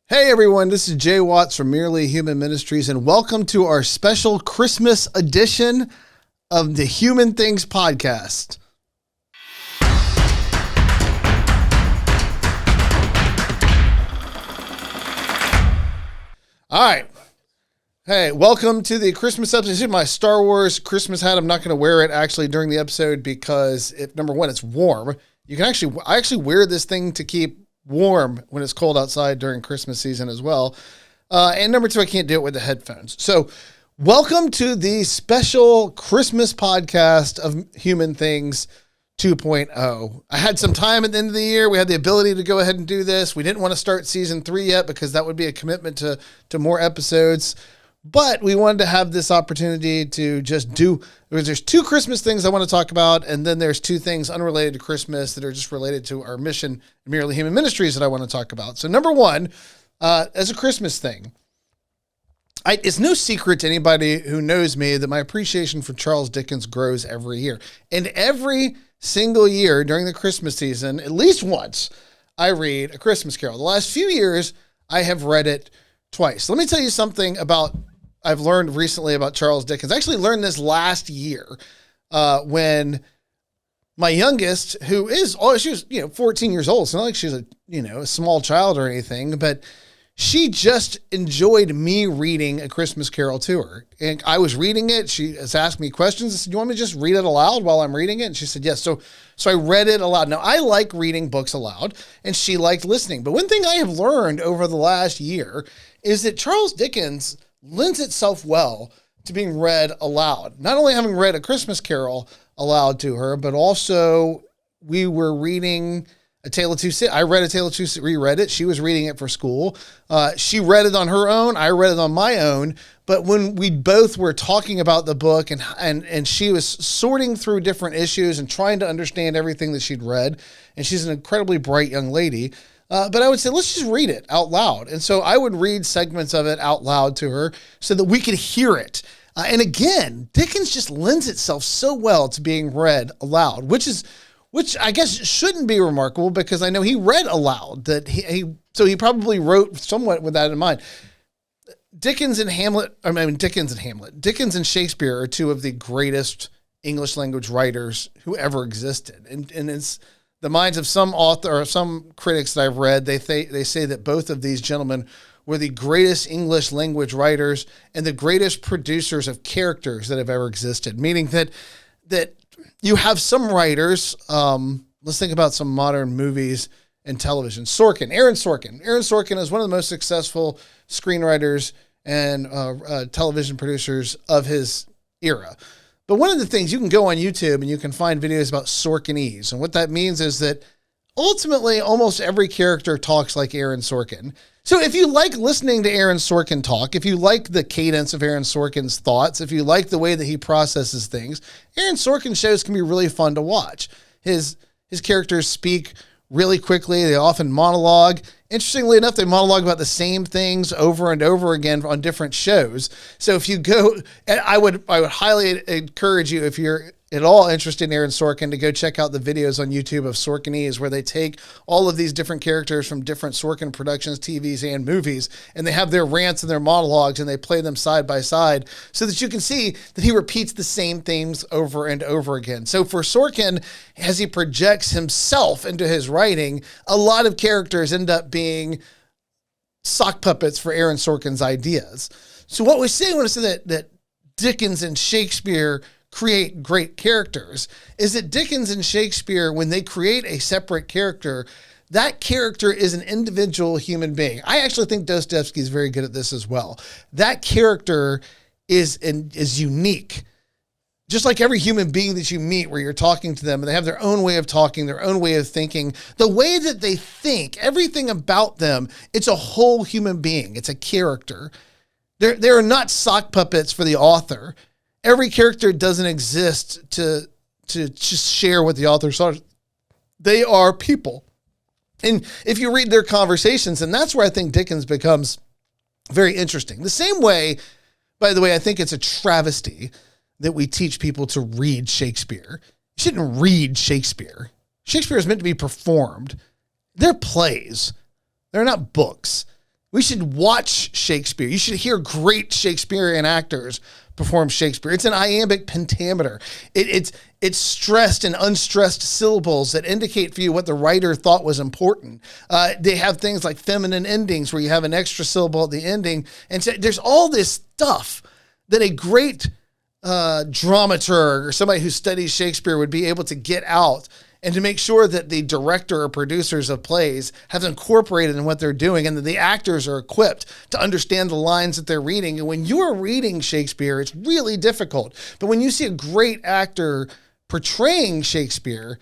Hey everyone, this is Jay Watts from Merely Human Ministries, and welcome to our special Christmas edition of the Human Things Podcast. All right. Hey, welcome to the Christmas episode. This is my Star Wars Christmas hat. I'm not going to wear it actually during the episode because, number one, it's warm. I actually wear this thing to keep warm when it's cold outside during Christmas season as well. And number two, I can't do it with the headphones. So welcome to the special Christmas podcast of Human Things 2.0. I had some time at the end of the year. We had the ability to go ahead and do this. We didn't want to start season 3 yet because that would be a commitment to more episodes. But we wanted to have this opportunity to just there's 2 Christmas things I want to talk about, and then there's 2 things unrelated to Christmas that are just related to our mission, Merely Human Ministries, that I want to talk about. So number one, as a Christmas thing, it's no secret to anybody who knows me that my appreciation for Charles Dickens grows every year. And every single year during the Christmas season, at least once, I read A Christmas Carol. The last few years, I have read it twice. Let me tell you something I've learned recently about Charles Dickens. I actually learned this last year when my youngest, she was 14 years old. So not like she's a small child or anything, but she just enjoyed me reading A Christmas Carol to her. And I was reading it. She has asked me questions. I said, "You want me to just read it aloud while I'm reading it?" And she said, "Yes." So I read it aloud. Now, I like reading books aloud, and she liked listening. But one thing I have learned over the last year is that Charles Dickens lends itself well to being read aloud. Not only having read A Christmas Carol aloud to her, but also we were reading A Tale of Two Cities. I read A Tale of Two Cities, reread it. She was reading it for school. She read it on her own. I read it on my own. But when we both were talking about the book and she was sorting through different issues and trying to understand everything that she'd read, and she's an incredibly bright young lady, but I would say, let's just read it out loud. And so I would read segments of it out loud to her so that we could hear it. And again, Dickens just lends itself so well to being read aloud, which I guess shouldn't be remarkable because I know he read aloud, so he probably wrote somewhat with that in mind. Dickens and Shakespeare are 2 of the greatest English language writers who ever existed. And it's the minds of some author or some critics that I've read, they say that both of these gentlemen were the greatest English language writers and the greatest producers of characters that have ever existed. Meaning that you have some writers, let's think about some modern movies and television. Aaron Sorkin. Aaron Sorkin is one of the most successful screenwriters and television producers of his era. But one of the things, you can go on YouTube and you can find videos about Sorkinese. And what that means is that ultimately almost every character talks like Aaron Sorkin. So if you like listening to Aaron Sorkin talk, if you like the cadence of Aaron Sorkin's thoughts, if you like the way that he processes things, Aaron Sorkin shows can be really fun to watch. His characters speak really quickly. They often monologue. Interestingly enough, they monologue about the same things over and over again on different shows. So if you go, and I would highly encourage you, if you're at all interested in Aaron Sorkin, to go check out the videos on YouTube of Sorkinese, where they take all of these different characters from different Sorkin productions, TVs, and movies, and they have their rants and their monologues, and they play them side by side so that you can see that he repeats the same themes over and over again. So for Sorkin, as he projects himself into his writing, a lot of characters end up being sock puppets for Aaron Sorkin's ideas. So what we say when I say that Dickens and Shakespeare create great characters is that Dickens and Shakespeare, when they create a separate character, that character is an individual human being. I actually think Dostoevsky is very good at this as well. That character is unique. Just like every human being that you meet where you're talking to them and they have their own way of talking, their own way of thinking, the way that they think, everything about them, it's a whole human being. It's a character. They are not sock puppets for the author. Every character doesn't exist to just share what the author saw. They are people. And if you read their conversations, and that's where I think Dickens becomes very interesting. The same way, by the way, I think it's a travesty that we teach people to read Shakespeare. You shouldn't read Shakespeare. Shakespeare is meant to be performed. They're plays. They're not books. We should watch Shakespeare. You should hear great Shakespearean actors perform Shakespeare. It's an iambic pentameter. It's stressed and unstressed syllables that indicate for you what the writer thought was important. They have things like feminine endings where you have an extra syllable at the ending. And so there's all this stuff that a great dramaturg or somebody who studies Shakespeare would be able to get out and to make sure that the director or producers of plays have incorporated in what they're doing and that the actors are equipped to understand the lines that they're reading. And when you're reading Shakespeare, it's really difficult. But when you see a great actor portraying Shakespeare,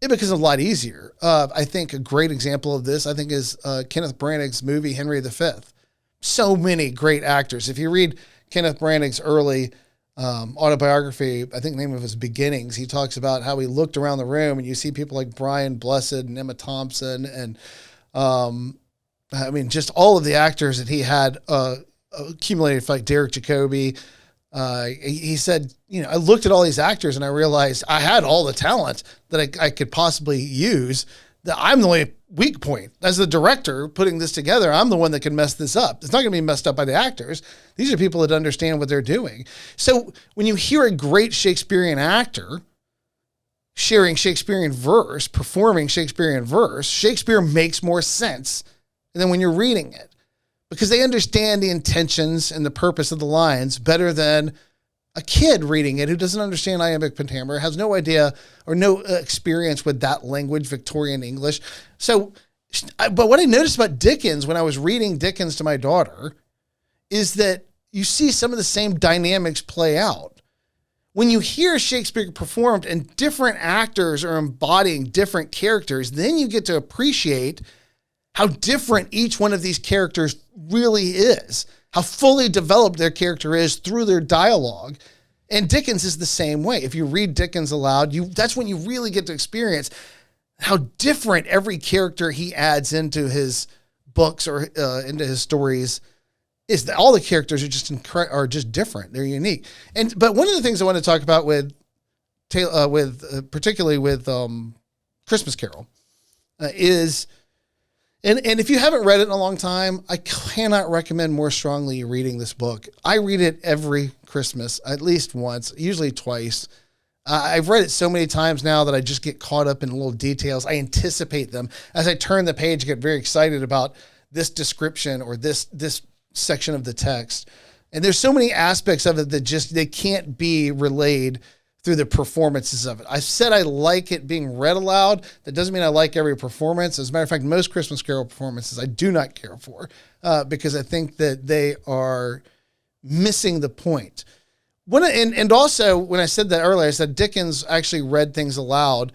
it becomes a lot easier. I think a great example of this, is Kenneth Branagh's movie, Henry V. So many great actors. If you read Kenneth Branagh's early autobiography, I think the name of his Beginnings, he talks about how he looked around the room and you see people like Brian Blessed and Emma Thompson and just all of the actors that he had accumulated, like Derek Jacobi. He said, I looked at all these actors and I realized I had all the talent that I could possibly use. That I'm the only weak point. As the director putting this together, I'm the one that can mess this up. It's not going to be messed up by the actors. These are people that understand what they're doing. So when you hear a great Shakespearean actor sharing Shakespearean verse, performing Shakespearean verse, Shakespeare makes more sense than when you're reading it because they understand the intentions and the purpose of the lines better than a kid reading it who doesn't understand iambic pentameter, has no idea or no experience with that language, Victorian English. So, but what I noticed about Dickens when I was reading Dickens to my daughter is that you see some of the same dynamics play out. When you hear Shakespeare performed and different actors are embodying different characters, then you get to appreciate how different each one of these characters really is, how fully developed their character is through their dialogue. And Dickens is the same way. If you read Dickens aloud, that's when you really get to experience how different every character he adds into his books or into his stories is. That all the characters are just different. They're unique. But one of the things I want to talk about particularly with Christmas Carol is. And if you haven't read it in a long time, I cannot recommend more strongly reading this book. I read it every Christmas, at least once, usually twice. I've read it so many times now that I just get caught up in little details. I anticipate them. As I turn the page, I get very excited about this description or this section of the text. And there's so many aspects of it that they can't be relayed through the performances of it. I said I like it being read aloud. That doesn't mean I like every performance. As a matter of fact, most Christmas Carol performances I do not care for because I think that they are missing the point. And also, when I said that earlier, I said Dickens actually read things aloud.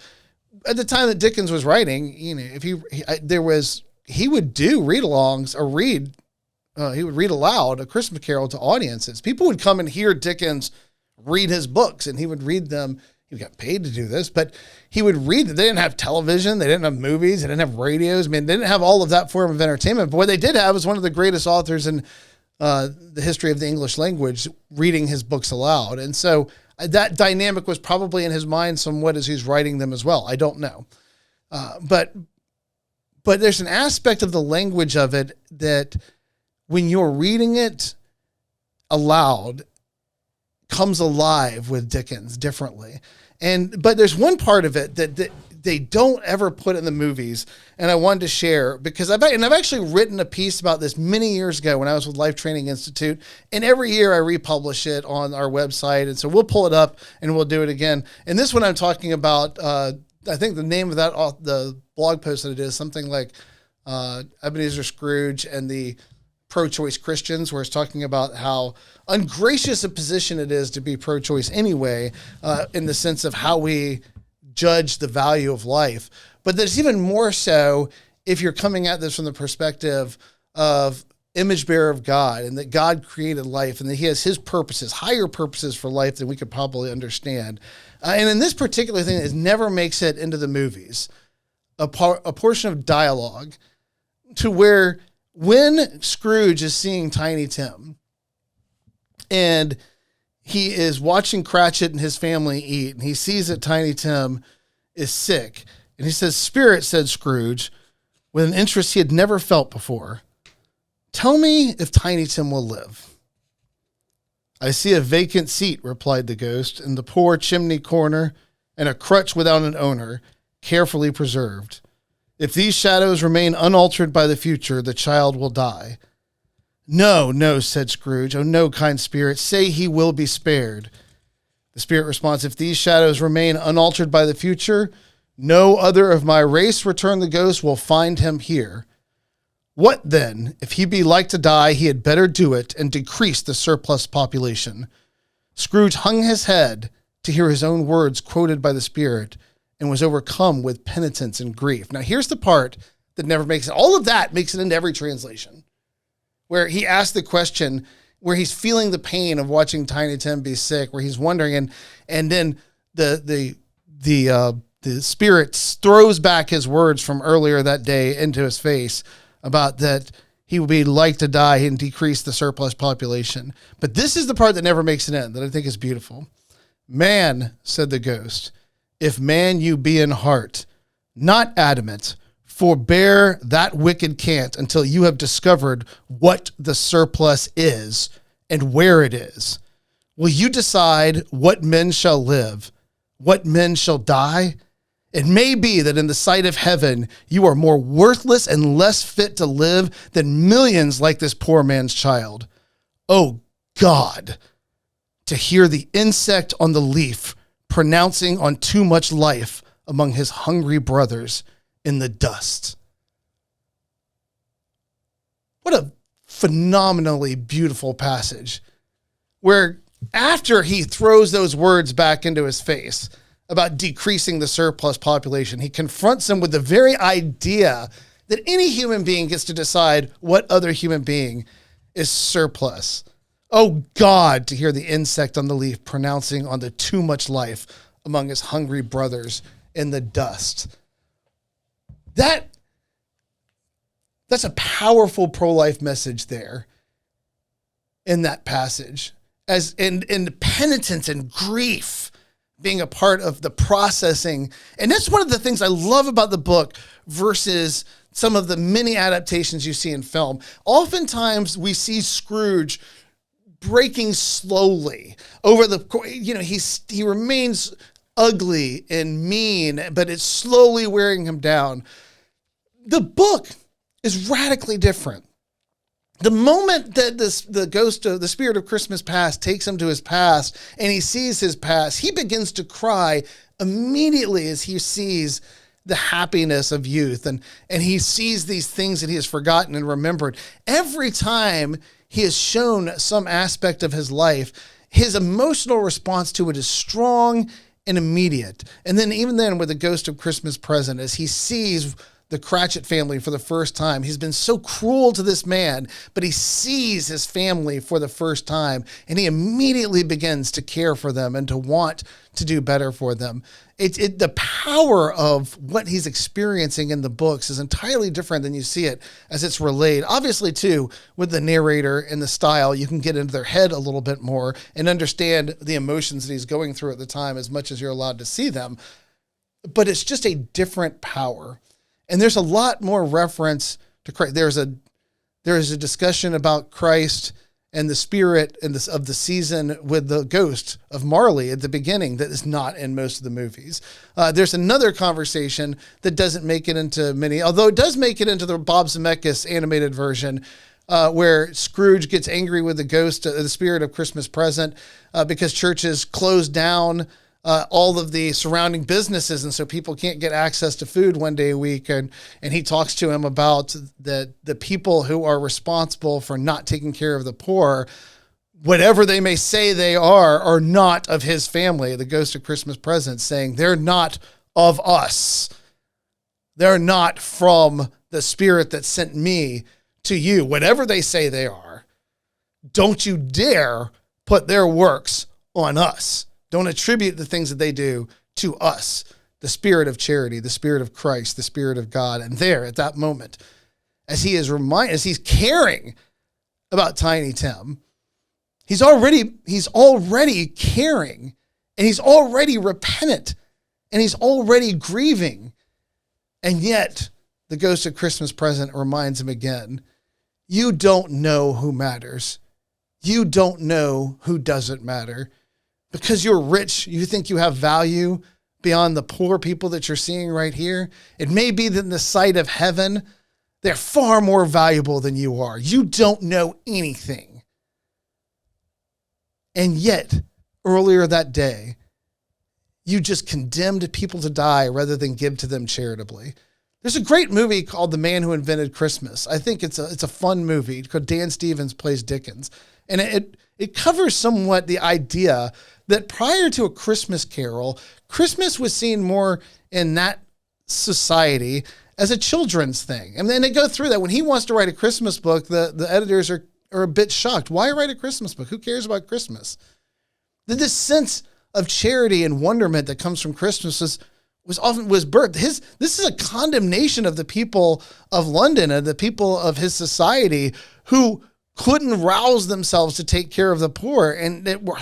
At the time that Dickens was writing, if he would do read-alongs or he would read aloud A Christmas Carol to audiences. People would come and hear Dickens read his books and he would read them. He got paid to do this, but he would read them. They didn't have television. They didn't have movies. They didn't have radios. They didn't have all of that form of entertainment, but what they did have was one of the greatest authors in the history of the English language reading his books aloud. And so that dynamic was probably in his mind somewhat as he's writing them as well. I don't know. But there's an aspect of the language of it that when you're reading it aloud, comes alive with Dickens differently. But there's one part of it that they don't ever put in the movies, and I wanted to share because I've actually written a piece about this many years ago when I was with Life Training Institute, and every year I republish it on our website, and so we'll pull it up and we'll do it again. And this one I'm talking about, I think the name of the blog post that it is something like Ebenezer Scrooge and the pro-choice Christians, where it's talking about how ungracious a position it is to be pro-choice anyway, in the sense of how we judge the value of life. But there's even more so if you're coming at this from the perspective of image bearer of God and that God created life and that he has his purposes, higher purposes for life than we could probably understand. And in this particular thing, it never makes it into the movies, a portion of dialogue to where when Scrooge is seeing Tiny Tim and he is watching Cratchit and his family eat, and he sees that Tiny Tim is sick, and he says, "Spirit," said Scrooge, with an interest he had never felt before, Tell me if Tiny Tim will live. I see a vacant seat, replied the ghost, in the poor chimney corner, and a crutch without an owner, carefully preserved. If these shadows remain unaltered by the future, the child will die. No, no, said Scrooge. Oh, no, kind spirit, say he will be spared. The spirit responds, if these shadows remain unaltered by the future, no other of my race, returned the ghost, will find him here. What then? If he be like to die, he had better do it and decrease the surplus population. Scrooge hung his head to hear his own words quoted by the spirit and was overcome with penitence and grief. Now, here's the part that never makes it. All of that makes it into every translation, where he asked the question, where he's feeling the pain of watching Tiny Tim be sick, where he's wondering, and then the spirit throws back his words from earlier that day into his face about that he would be like to die and decrease the surplus population. But this is the part that never makes it in, that I think is beautiful. Man, said the ghost, if man you be in heart, not adamant, forbear that wicked cant until you have discovered what the surplus is and where it is. Will you decide what men shall live, what men shall die? It may be that in the sight of heaven, you are more worthless and less fit to live than millions like this poor man's child. Oh God, to hear the insect on the leaf pronouncing on too much life among his hungry brothers in the dust. What a phenomenally beautiful passage, where after he throws those words back into his face about decreasing the surplus population, he confronts him with the very idea that any human being gets to decide what other human being is surplus. Oh God, to hear the insect on the leaf pronouncing on the too much life among his hungry brothers in the dust. That's a powerful pro-life message there in that passage, as in penitence and grief being a part of the processing. And that's one of the things I love about the book versus some of the many adaptations you see in film. Oftentimes we see Scrooge breaking slowly over he remains ugly and mean, but it's slowly wearing him down. The book is radically different. The moment that the ghost of the spirit of Christmas past takes him to his past and he sees his past, he begins to cry immediately as he sees the happiness of youth and he sees these things that he has forgotten and remembered. Every time he is shown some aspect of his life, his emotional response to it is strong and immediate. And then even then with the ghost of Christmas present, as he sees the Cratchit family for the first time. He's been so cruel to this man, but he sees his family for the first time, and he immediately begins to care for them and to want to do better for them. The power of what he's experiencing in the books is entirely different than you see it as it's relayed. Obviously, too, with the narrator and the style, you can get into their head a little bit more and understand the emotions that he's going through at the time as much as you're allowed to see them. But it's just a different power. And there's a lot more reference to Christ. There is a discussion about Christ and the spirit of the season with the ghost of Marley at the beginning that is not in most of the movies. There's another conversation that doesn't make it into many, although it does make it into the Bob Zemeckis animated version, where Scrooge gets angry with the ghost, the spirit of Christmas present, because churches closed down all of the surrounding businesses, and so people can't get access to food one day a week. And he talks to him about the people who are responsible for not taking care of the poor, whatever they may say they are not of his family. The ghost of Christmas present saying, they're not of us. They're not from the spirit that sent me to you. Whatever they say they are, don't you dare put their works on us. Don't attribute the things that they do to us, the spirit of charity, the spirit of Christ, the spirit of God. And there at that moment, as he's caring about Tiny Tim, he's already caring, and he's already repentant, and he's already grieving. And yet the ghost of Christmas present reminds him again, you don't know who matters. You don't know who doesn't matter. Because you're rich, you think you have value beyond the poor people that you're seeing right here. It may be that in the sight of heaven, they're far more valuable than you are. You don't know anything. And yet, earlier that day, you just condemned people to die rather than give to them charitably. There's a great movie called The Man Who Invented Christmas. I think it's a fun movie called Dan Stevens plays Dickens. And it covers somewhat the idea that prior to A Christmas Carol, Christmas was seen more in that society as a children's thing. And then they go through that. When he wants to write a Christmas book, the editors are a bit shocked. Why write a Christmas book? Who cares about Christmas? This sense of charity and wonderment that comes from Christmas was birthed. This is a condemnation of the people of London and the people of his society who couldn't rouse themselves to take care of the poor and that were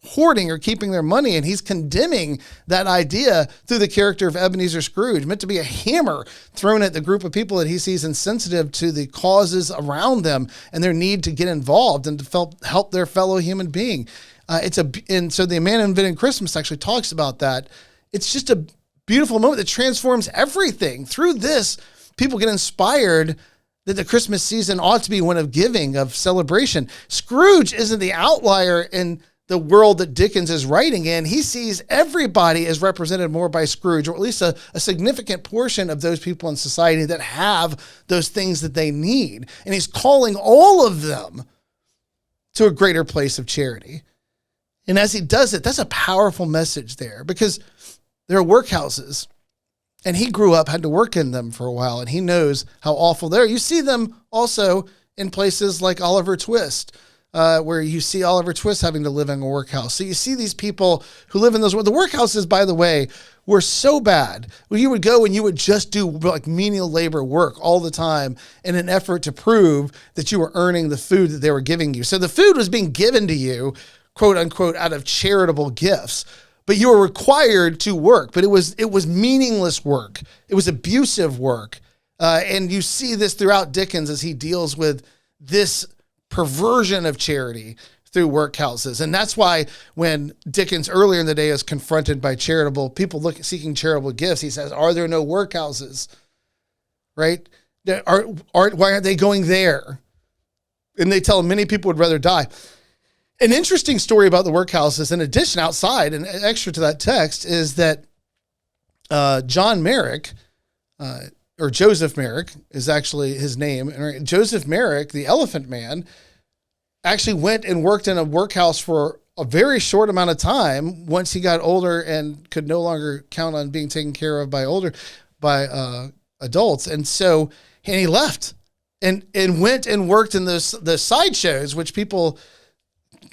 hoarding or keeping their money. And he's condemning that idea through the character of Ebenezer Scrooge, meant to be a hammer thrown at the group of people that he sees insensitive to the causes around them and their need to get involved and to help their fellow human being. And so the Man Who Invented Christmas actually talks about that. It's just a beautiful moment that transforms everything. Through this, people get inspired that the Christmas season ought to be one of giving, of celebration. Scrooge isn't the outlier in the world that Dickens is writing in. He sees everybody as represented more by Scrooge, or at least a significant portion of those people in society that have those things that they need. And he's calling all of them to a greater place of charity. And as he does it, that's a powerful message there, because there are workhouses, and he grew up, had to work in them for a while, and he knows how awful they are. You see them also in places like Oliver Twist, where you see Oliver Twist having to live in a workhouse. So you see these people who live in those. The workhouses, by the way, were so bad. Well, you would go and you would just do like menial labor work all the time in an effort to prove that you were earning the food that they were giving you. So the food was being given to you, quote unquote, out of charitable gifts. But you were required to work, but it was meaningless work. It was abusive work. And you see this throughout Dickens as he deals with this perversion of charity through workhouses. And that's why when Dickens earlier in the day is confronted by charitable people seeking charitable gifts, he says, "Are there no workhouses?" Right? Why aren't they going there? And they tell him many people would rather die. An interesting story about the workhouses, in addition, outside and extra to that text, is that John Merrick, or Joseph Merrick is actually his name. Joseph Merrick, the Elephant Man, actually went and worked in a workhouse for a very short amount of time once he got older and could no longer count on being taken care of by adults. And he left and went and worked in the sideshows, which people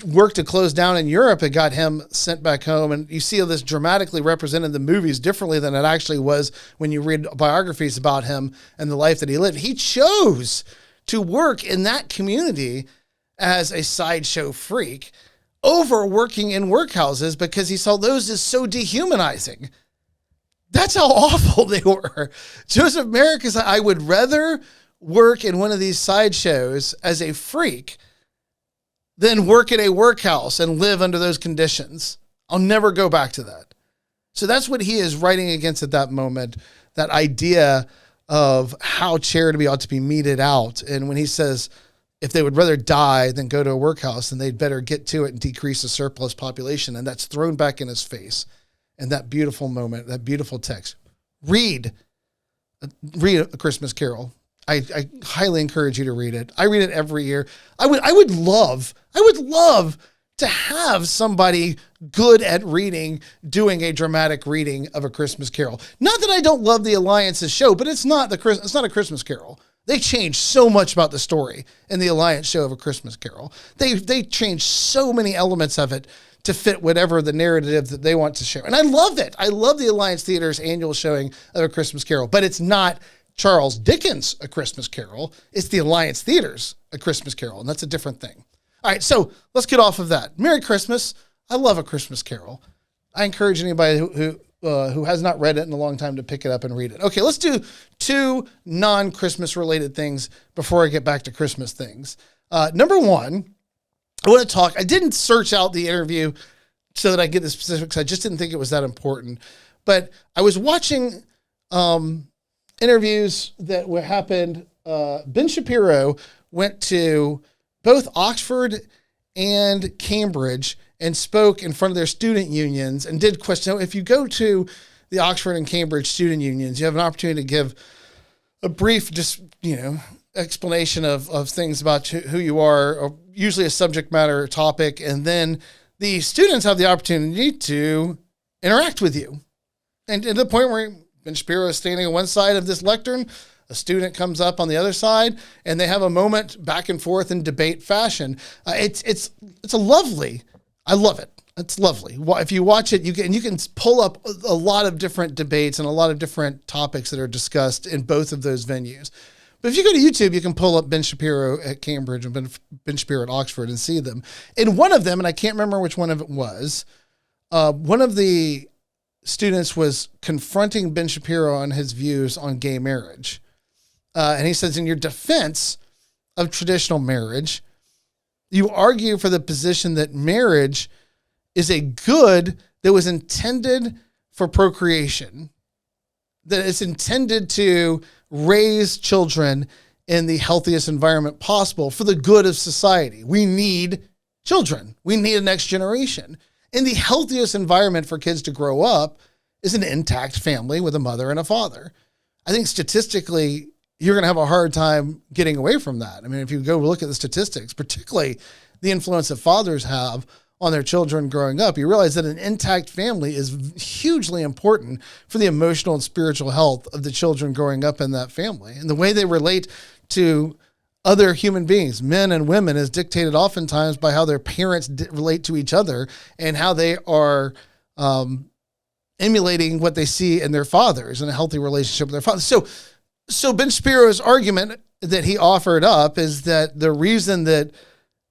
worked to close down in Europe. It got him sent back home. And you see this dramatically represented in the movies differently than it actually was when you read biographies about him and the life that he lived. He chose to work in that community as a sideshow freak over working in workhouses because he saw those as so dehumanizing. That's how awful they were. Joseph Merrick is, I would rather work in one of these sideshows as a freak than work at a workhouse and live under those conditions. I'll never go back to that. So that's what he is writing against at that moment, that idea of how charity ought to be meted out. And when he says, if they would rather die than go to a workhouse, then they'd better get to it and decrease the surplus population. And that's thrown back in his face. And that beautiful moment, that beautiful text. Read A Christmas Carol. I highly encourage you to read it. I read it every year. I would love to have somebody good at reading doing a dramatic reading of A Christmas Carol. Not that I don't love the Alliance's show, but it's not A Christmas Carol. They changed so much about the story in the Alliance show of A Christmas Carol. They changed so many elements of it to fit whatever the narrative that they want to show. And I love it. I love the Alliance Theater's annual showing of A Christmas Carol, but it's not Charles Dickens' A Christmas Carol. It's the Alliance Theater's A Christmas Carol, and that's a different thing. All right, so let's get off of that. Merry Christmas. I love A Christmas Carol. I encourage anybody who who has not read it in a long time to pick it up and read it. Okay, let's do two non-Christmas related things before I get back to Christmas things. Number one, I want to talk. I didn't search out the interview so that I get the specifics. I just didn't think it was that important. But I was watching interviews that happened. Ben Shapiro went to both Oxford and Cambridge and spoke in front of their student unions and did questions. If you go to the Oxford and Cambridge student unions, you have an opportunity to give a brief, explanation of things about who you are, or usually a subject matter topic. And then the students have the opportunity to interact with you. And to the point where Ben Shapiro is standing on one side of this lectern, a student comes up on the other side, and they have a moment back and forth in debate fashion. It's a lovely. I love it. It's lovely. If you watch it, you can pull up a lot of different debates and a lot of different topics that are discussed in both of those venues. But if you go to YouTube, you can pull up Ben Shapiro at Cambridge and Ben Shapiro at Oxford and see them. In one of them, and I can't remember which one of it was, one of the students was confronting Ben Shapiro on his views on gay marriage. And he says, in your defense of traditional marriage, you argue for the position that marriage is a good that was intended for procreation, that it's intended to raise children in the healthiest environment possible for the good of society. We need children. We need a next generation. And the healthiest environment for kids to grow up is an intact family with a mother and a father. I think statistically, you're going to have a hard time getting away from that. I mean, if you go look at the statistics, particularly the influence that fathers have on their children growing up, you realize that an intact family is hugely important for the emotional and spiritual health of the children growing up in that family. And the way they relate to other human beings, men and women, is dictated oftentimes by how their parents relate to each other and how they are emulating what they see in their fathers in a healthy relationship with their fathers. So Ben Shapiro's argument that he offered up is that the reason that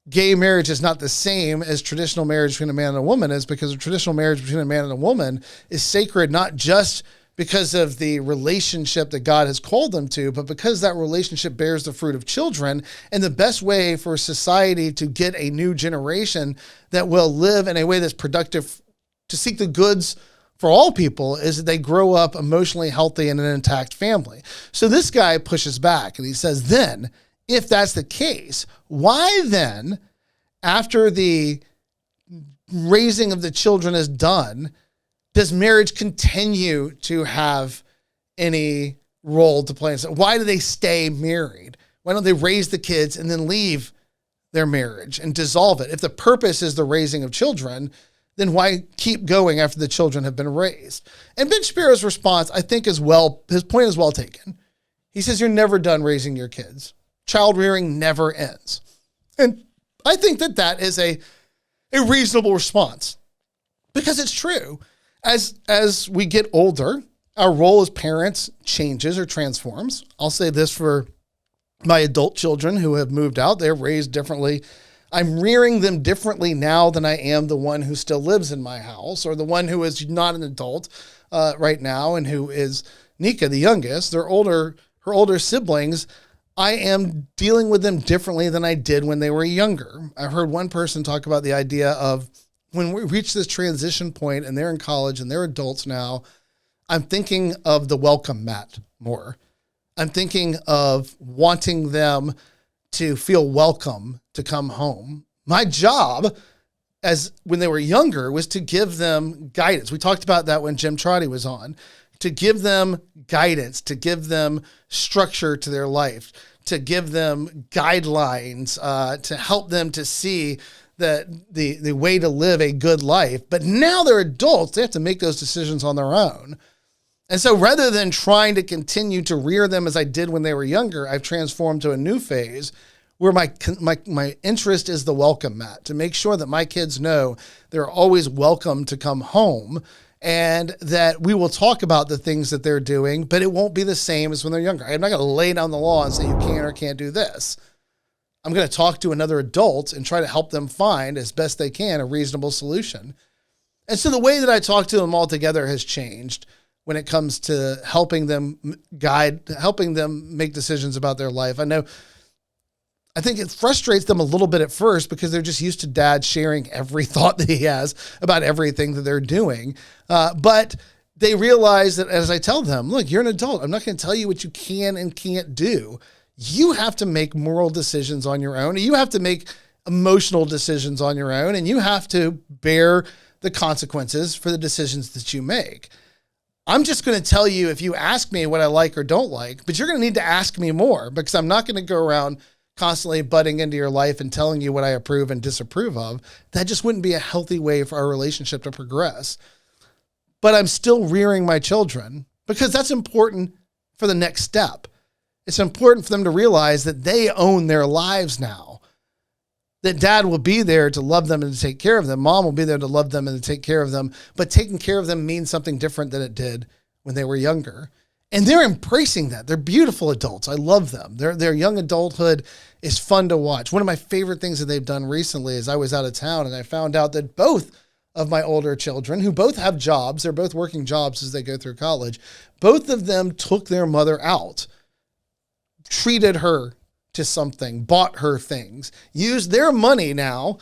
gay marriage is not the same as traditional marriage between a man and a woman is because a traditional marriage between a man and a woman is sacred, not just because of the relationship that God has called them to, but because that relationship bears the fruit of children. And the best way for society to get a new generation that will live in a way that's productive to seek the goods for all people is that they grow up emotionally healthy in an intact family. So this guy pushes back and he says, then, if that's the case, why then, after the raising of the children is done, does marriage continue to have any role to play? Why do they stay married? Why don't they raise the kids and then leave their marriage and dissolve it? If the purpose is the raising of children, then why keep going after the children have been raised? And Ben Shapiro's response, I think, his point is well taken. He says, you're never done raising your kids. Child rearing never ends. And I think that is a reasonable response because it's true. As we get older, our role as parents changes or transforms. I'll say this for my adult children who have moved out. They're raised differently. I'm rearing them differently now than I am the one who still lives in my house or the one who is not an adult right now and who is Nika, the youngest. Her older siblings, I am dealing with them differently than I did when they were younger. I heard one person talk about the idea of when we reach this transition point and they're in college and they're adults now, I'm thinking of the welcome mat more. I'm thinking of wanting them to feel welcome to come home. My job when they were younger was to give them guidance. We talked about that when Jim Trotty was on, to give them guidance, to give them structure to their life, to give them guidelines, to help them to see that the way to live a good life. But now they're adults. They have to make those decisions on their own. And so rather than trying to continue to rear them as I did when they were younger, I've transformed to a new phase where my interest is the welcome mat, to make sure that my kids know they're always welcome to come home and that we will talk about the things that they're doing, but it won't be the same as when they're younger. I'm not going to lay down the law and say you can or can't do this. I'm going to talk to another adult and try to help them find, as best they can, a reasonable solution. And so the way that I talk to them altogether has changed when it comes to helping them helping them make decisions about their life. I think it frustrates them a little bit at first because they're just used to dad sharing every thought that he has about everything that they're doing. But they realize that as I tell them, look, you're an adult. I'm not going to tell you what you can and can't do. You have to make moral decisions on your own. You have to make emotional decisions on your own, and you have to bear the consequences for the decisions that you make. I'm just going to tell you if you ask me what I like or don't like, but you're going to need to ask me more, because I'm not going to go around constantly butting into your life and telling you what I approve and disapprove of. That just wouldn't be a healthy way for our relationship to progress. But I'm still rearing my children because that's important for the next step. It's important for them to realize that they own their lives now, that dad will be there to love them and to take care of them. Mom will be there to love them and to take care of them. But taking care of them means something different than it did when they were younger. And they're embracing that. They're beautiful adults. I love them. Their young adulthood is fun to watch. One of my favorite things that they've done recently is I was out of town and I found out that both of my older children, who both have jobs, they're both working jobs as they go through college, both of them took their mother out, treated her to something, bought her things, used their money now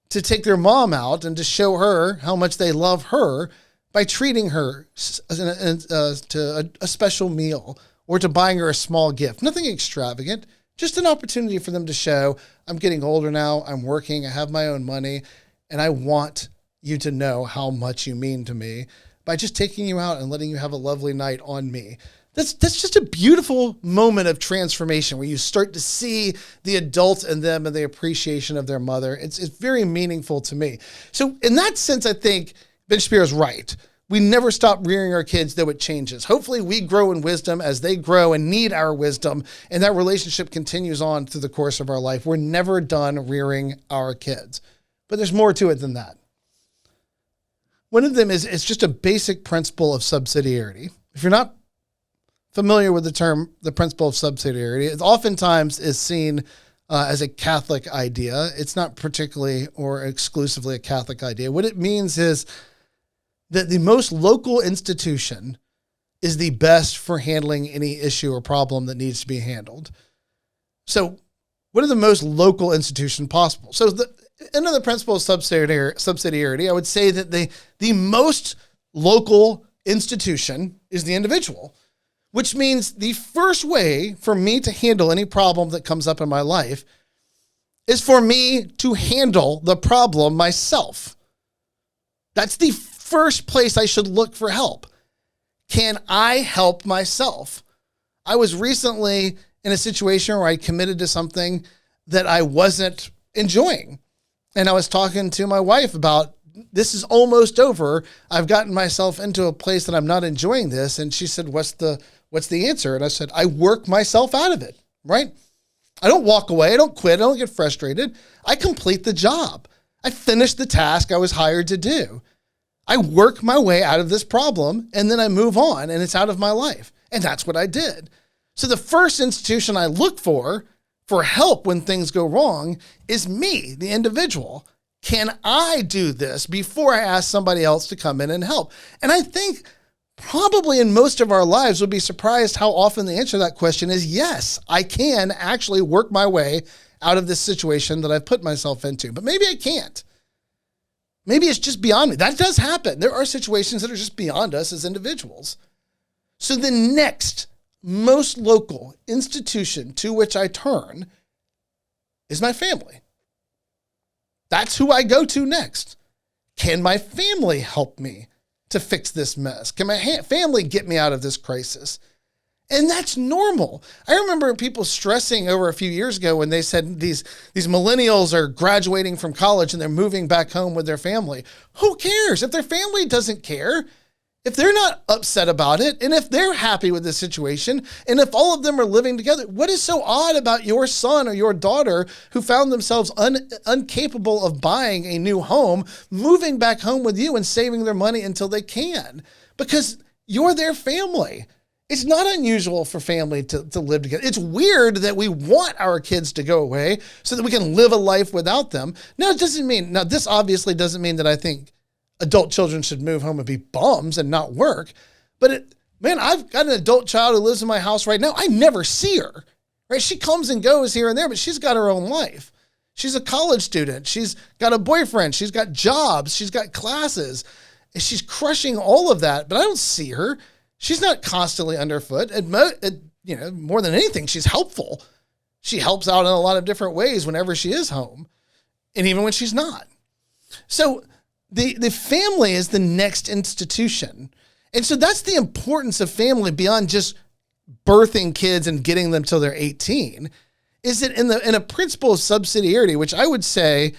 to take their mom out and to show her how much they love her by treating her to a special meal or to buying her a small gift. Nothing extravagant, just an opportunity for them to show, I'm getting older now, I'm working, I have my own money, and I want you to know how much you mean to me by just taking you out and letting you have a lovely night on me. That's just a beautiful moment of transformation where you start to see the adult in them and the appreciation of their mother. It's very meaningful to me. So in that sense, I think Ben Shapiro's right. We never stop rearing our kids, though it changes. Hopefully we grow in wisdom as they grow and need our wisdom, and that relationship continues on through the course of our life. We're never done rearing our kids. But there's more to it than that. One of them is it's just a basic principle of subsidiarity. If you're not familiar with the term, the principle of subsidiarity, it oftentimes is seen as a Catholic idea. It's not particularly or exclusively a Catholic idea. What it means is that the most local institution is the best for handling any issue or problem that needs to be handled. So what are the most local institutions possible? So under the principle of subsidiarity, I would say that the most local institution is the individual, which means the first way for me to handle any problem that comes up in my life is for me to handle the problem myself. That's the first place I should look for help. Can I help myself? I was recently in a situation where I committed to something that I wasn't enjoying. And I was talking to my wife about, this is almost over. I've gotten myself into a place that I'm not enjoying this. And she said, what's the answer? And I said, I work myself out of it, right? I don't walk away. I don't quit. I don't get frustrated. I complete the job. I finish the task I was hired to do. I work my way out of this problem, and then I move on, and it's out of my life. And that's what I did. So the first institution I look for help when things go wrong is me, the individual. Can I do this before I ask somebody else to come in and help? And I think probably in most of our lives we'll be surprised how often the answer to that question is yes, I can actually work my way out of this situation that I've put myself into. But maybe I can't. Maybe it's just beyond me. That does happen. There are situations that are just beyond us as individuals. So the next most local institution to which I turn is my family. That's who I go to next. Can my family help me to fix this mess? Can my family get me out of this crisis? And that's normal. I remember people stressing over a few years ago when they said these millennials are graduating from college and they're moving back home with their family. Who cares? If their family doesn't care, if they're not upset about it, and if they're happy with the situation, and if all of them are living together, what is so odd about your son or your daughter who found themselves incapable of buying a new home, moving back home with you and saving their money until they can? Because you're their family. It's not unusual for family to live together. It's weird that we want our kids to go away so that we can live a life without them. Now, this obviously doesn't mean that I think adult children should move home and be bums and not work. But man, I've got an adult child who lives in my house right now. I never see her, right? She comes and goes here and there, but she's got her own life. She's a college student. She's got a boyfriend. She's got jobs. She's got classes. And she's crushing all of that, but I don't see her. She's not constantly underfoot. More than anything, she's helpful. She helps out in a lot of different ways whenever she is home, and even when she's not. So the family is the next institution. And so that's the importance of family beyond just birthing kids and getting them till they're 18, is that in a principle of subsidiarity, which I would say,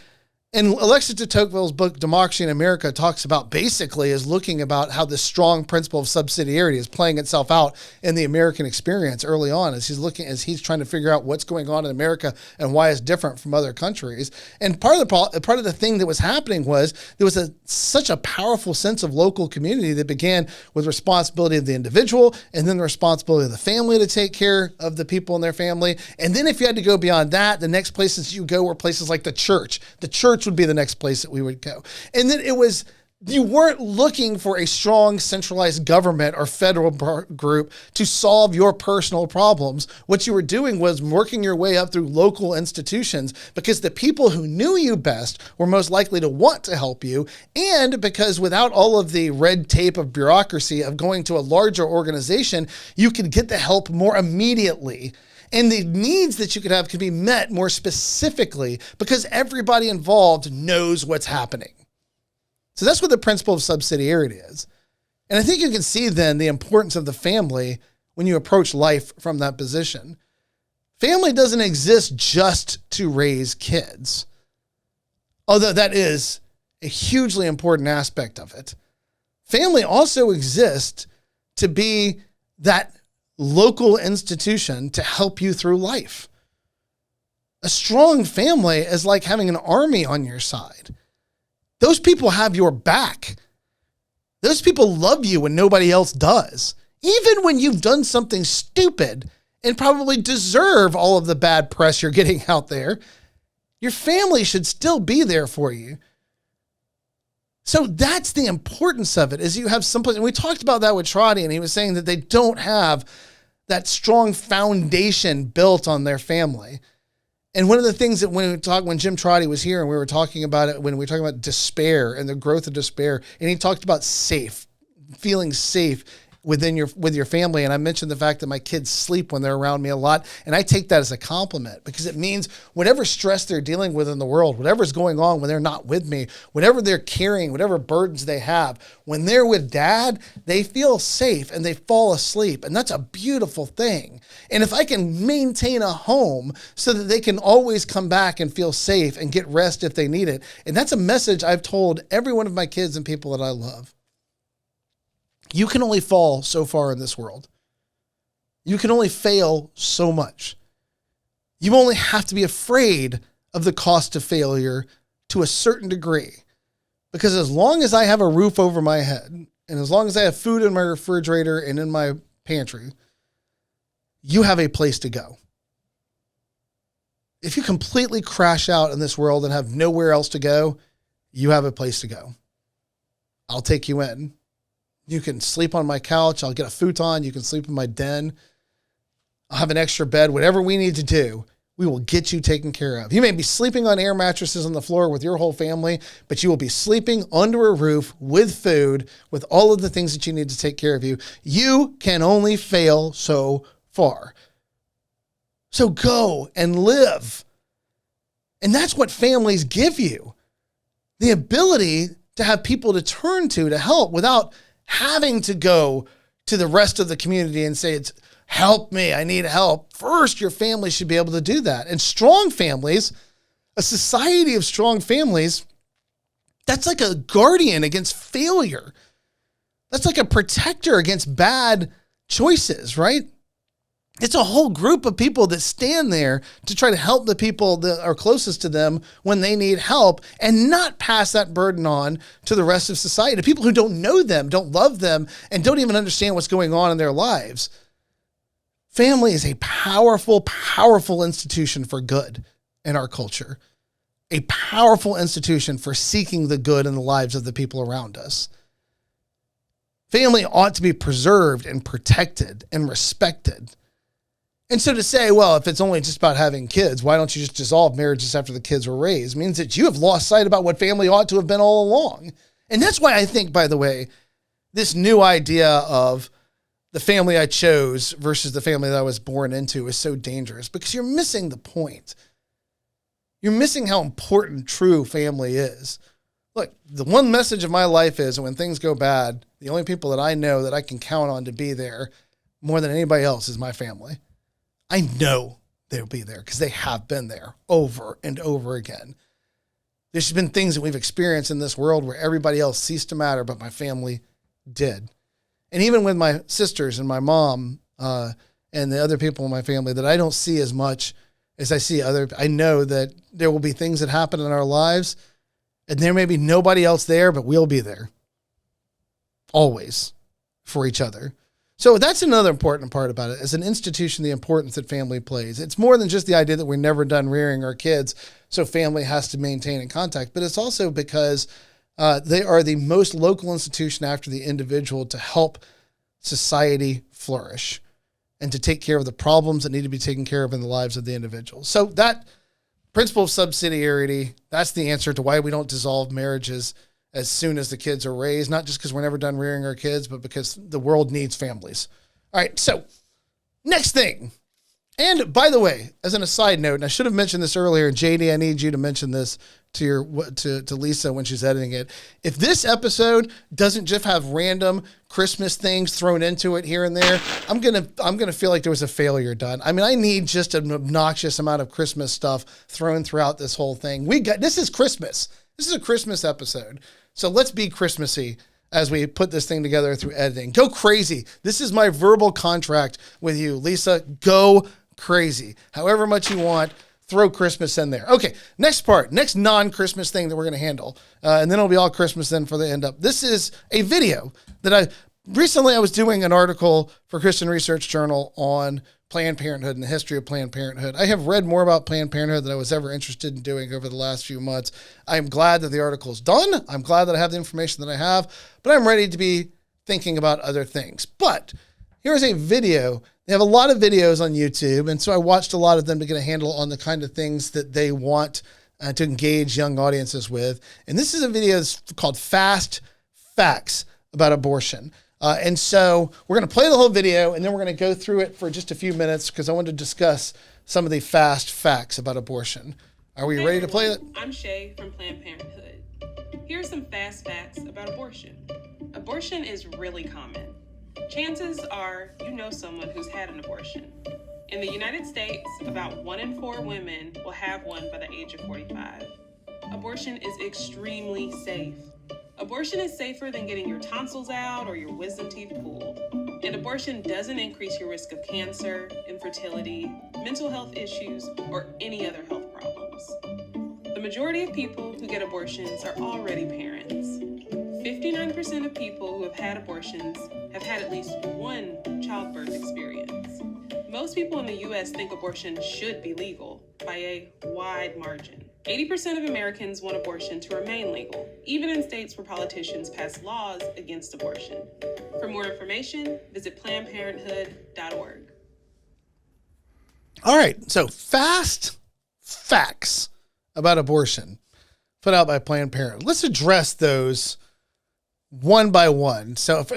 and Alexis de Tocqueville's book, Democracy in America, talks about basically is looking about how this strong principle of subsidiarity is playing itself out in the American experience early on as he's trying to figure out what's going on in America and why it's different from other countries. And part of the thing that was happening was there was such a powerful sense of local community that began with responsibility of the individual and then the responsibility of the family to take care of the people in their family. And then if you had to go beyond that, the next places you go were places like the church. The church would be the next place that we would go. And then you weren't looking for a strong centralized government or federal group to solve your personal problems. What you were doing was working your way up through local institutions because the people who knew you best were most likely to want to help you. And because without all of the red tape of bureaucracy of going to a larger organization, you could get the help more immediately. And the needs that you could have could be met more specifically because everybody involved knows what's happening. So that's what the principle of subsidiarity is. And I think you can see then the importance of the family when you approach life from that position. Family doesn't exist just to raise kids, although that is a hugely important aspect of it. Family also exists to be that local institution to help you through life. A strong family is like having an army on your side. Those people have your back. Those people love you when nobody else does. Even when you've done something stupid and probably deserve all of the bad press you're getting out there, your family should still be there for you. So that's the importance of it, is you have someplace, and we talked about that with Trotty, and he was saying that they don't have that strong foundation built on their family. And one of the things that when Jim Trotty was here and we were talking about it, when we were talking about despair and the growth of despair, and he talked about feeling safe with your family. And I mentioned the fact that my kids sleep when they're around me a lot. And I take that as a compliment because it means whatever stress they're dealing with in the world, whatever's going on when they're not with me, whatever they're carrying, whatever burdens they have, when they're with dad, they feel safe and they fall asleep. And that's a beautiful thing. And if I can maintain a home so that they can always come back and feel safe and get rest if they need it. And that's a message I've told every one of my kids and people that I love. You can only fall so far in this world. You can only fail so much. You only have to be afraid of the cost of failure to a certain degree. Because as long as I have a roof over my head, and as long as I have food in my refrigerator and in my pantry, you have a place to go. If you completely crash out in this world and have nowhere else to go, you have a place to go. I'll take you in. You can sleep on my couch. I'll get a futon. You can sleep in my den. I'll have an extra bed. Whatever we need to do, we will get you taken care of. You may be sleeping on air mattresses on the floor with your whole family, but you will be sleeping under a roof with food, with all of the things that you need to take care of you. You can only fail so far. So go and live. And that's what families give you. The ability to have people to turn to help without having to go to the rest of the community and say, help me, I need help. First, your family should be able to do that. And strong families, a society of strong families, that's like a guardian against failure. That's like a protector against bad choices, right? It's a whole group of people that stand there to try to help the people that are closest to them when they need help and not pass that burden on to the rest of society, to people who don't know them, don't love them, and don't even understand what's going on in their lives. Family is a powerful, powerful institution for good in our culture. a powerful institution for seeking the good in the lives of the people around us. Family ought to be preserved and protected and respected. And so to say, well, if it's only just about having kids, why don't you just dissolve marriages after the kids were raised, means that you have lost sight about what family ought to have been all along. And that's why I think, by the way, this new idea of the family I chose versus the family that I was born into is so dangerous, because you're missing the point. You're missing how important true family is. Look, the one message of my life is when things go bad, the only people that I know that I can count on to be there more than anybody else is my family. I know they'll be there because they have been there over and over again. There's been things that we've experienced in this world where everybody else ceased to matter, but my family did. And even with my sisters and my mom and the other people in my family that I don't see as much as I see other, I know that there will be things that happen in our lives and there may be nobody else there, but we'll be there always for each other. So that's another important part about it. As an institution, the importance that family plays. It's more than just the idea that we're never done rearing our kids, so family has to maintain in contact, but it's also because they are the most local institution after the individual to help society flourish and to take care of the problems that need to be taken care of in the lives of the individual. So that principle of subsidiarity, that's the answer to why we don't dissolve marriages as soon as the kids are raised, not just because we're never done rearing our kids, but because the world needs families. All right, so next thing. And by the way, as an aside note, and I should have mentioned this earlier, JD, I need you to mention this to Lisa when she's editing it. If this episode doesn't just have random Christmas things thrown into it here and there, I'm gonna feel like there was a failure done. I mean, I need just an obnoxious amount of Christmas stuff thrown throughout this whole thing. This is Christmas. This is a Christmas episode. So let's be Christmassy as we put this thing together through editing. Go crazy. This is my verbal contract with you, Lisa. Go crazy. However much you want, throw Christmas in there. Okay, next part, next non-Christmas thing that we're going to handle. And then it'll be all Christmas then for the end up. This is a video that I was doing an article for Christian Research Journal on Planned Parenthood and the history of Planned Parenthood. I have read more about Planned Parenthood than I was ever interested in doing over the last few months. I'm glad that the article is done. I'm glad that I have the information that I have, but I'm ready to be thinking about other things. But here's a video. They have a lot of videos on YouTube, and so I watched a lot of them to get a handle on the kind of things that they want to engage young audiences with. And this is a video that's called Fast Facts About Abortion. And so we're going to play the whole video, and then we're going to go through it for just a few minutes because I want to discuss some of the fast facts about abortion. Are we ready to play it? I'm Shay from Planned Parenthood. Here are some fast facts about abortion. Abortion is really common. Chances are you know someone who's had an abortion. In the United States, about 1 in 4 women will have one by the age of 45. Abortion is extremely safe. Abortion is safer than getting your tonsils out or your wisdom teeth pulled. And abortion doesn't increase your risk of cancer, infertility, mental health issues, or any other health problems. The majority of people who get abortions are already parents. 59% of people who have had abortions have had at least one childbirth experience. Most people in the U.S. think abortion should be legal by a wide margin. 80% of Americans want abortion to remain legal, even in states where politicians pass laws against abortion. For more information, visit PlannedParenthood.org. All right, so fast facts about abortion put out by Planned Parenthood. Let's address those one by one. So for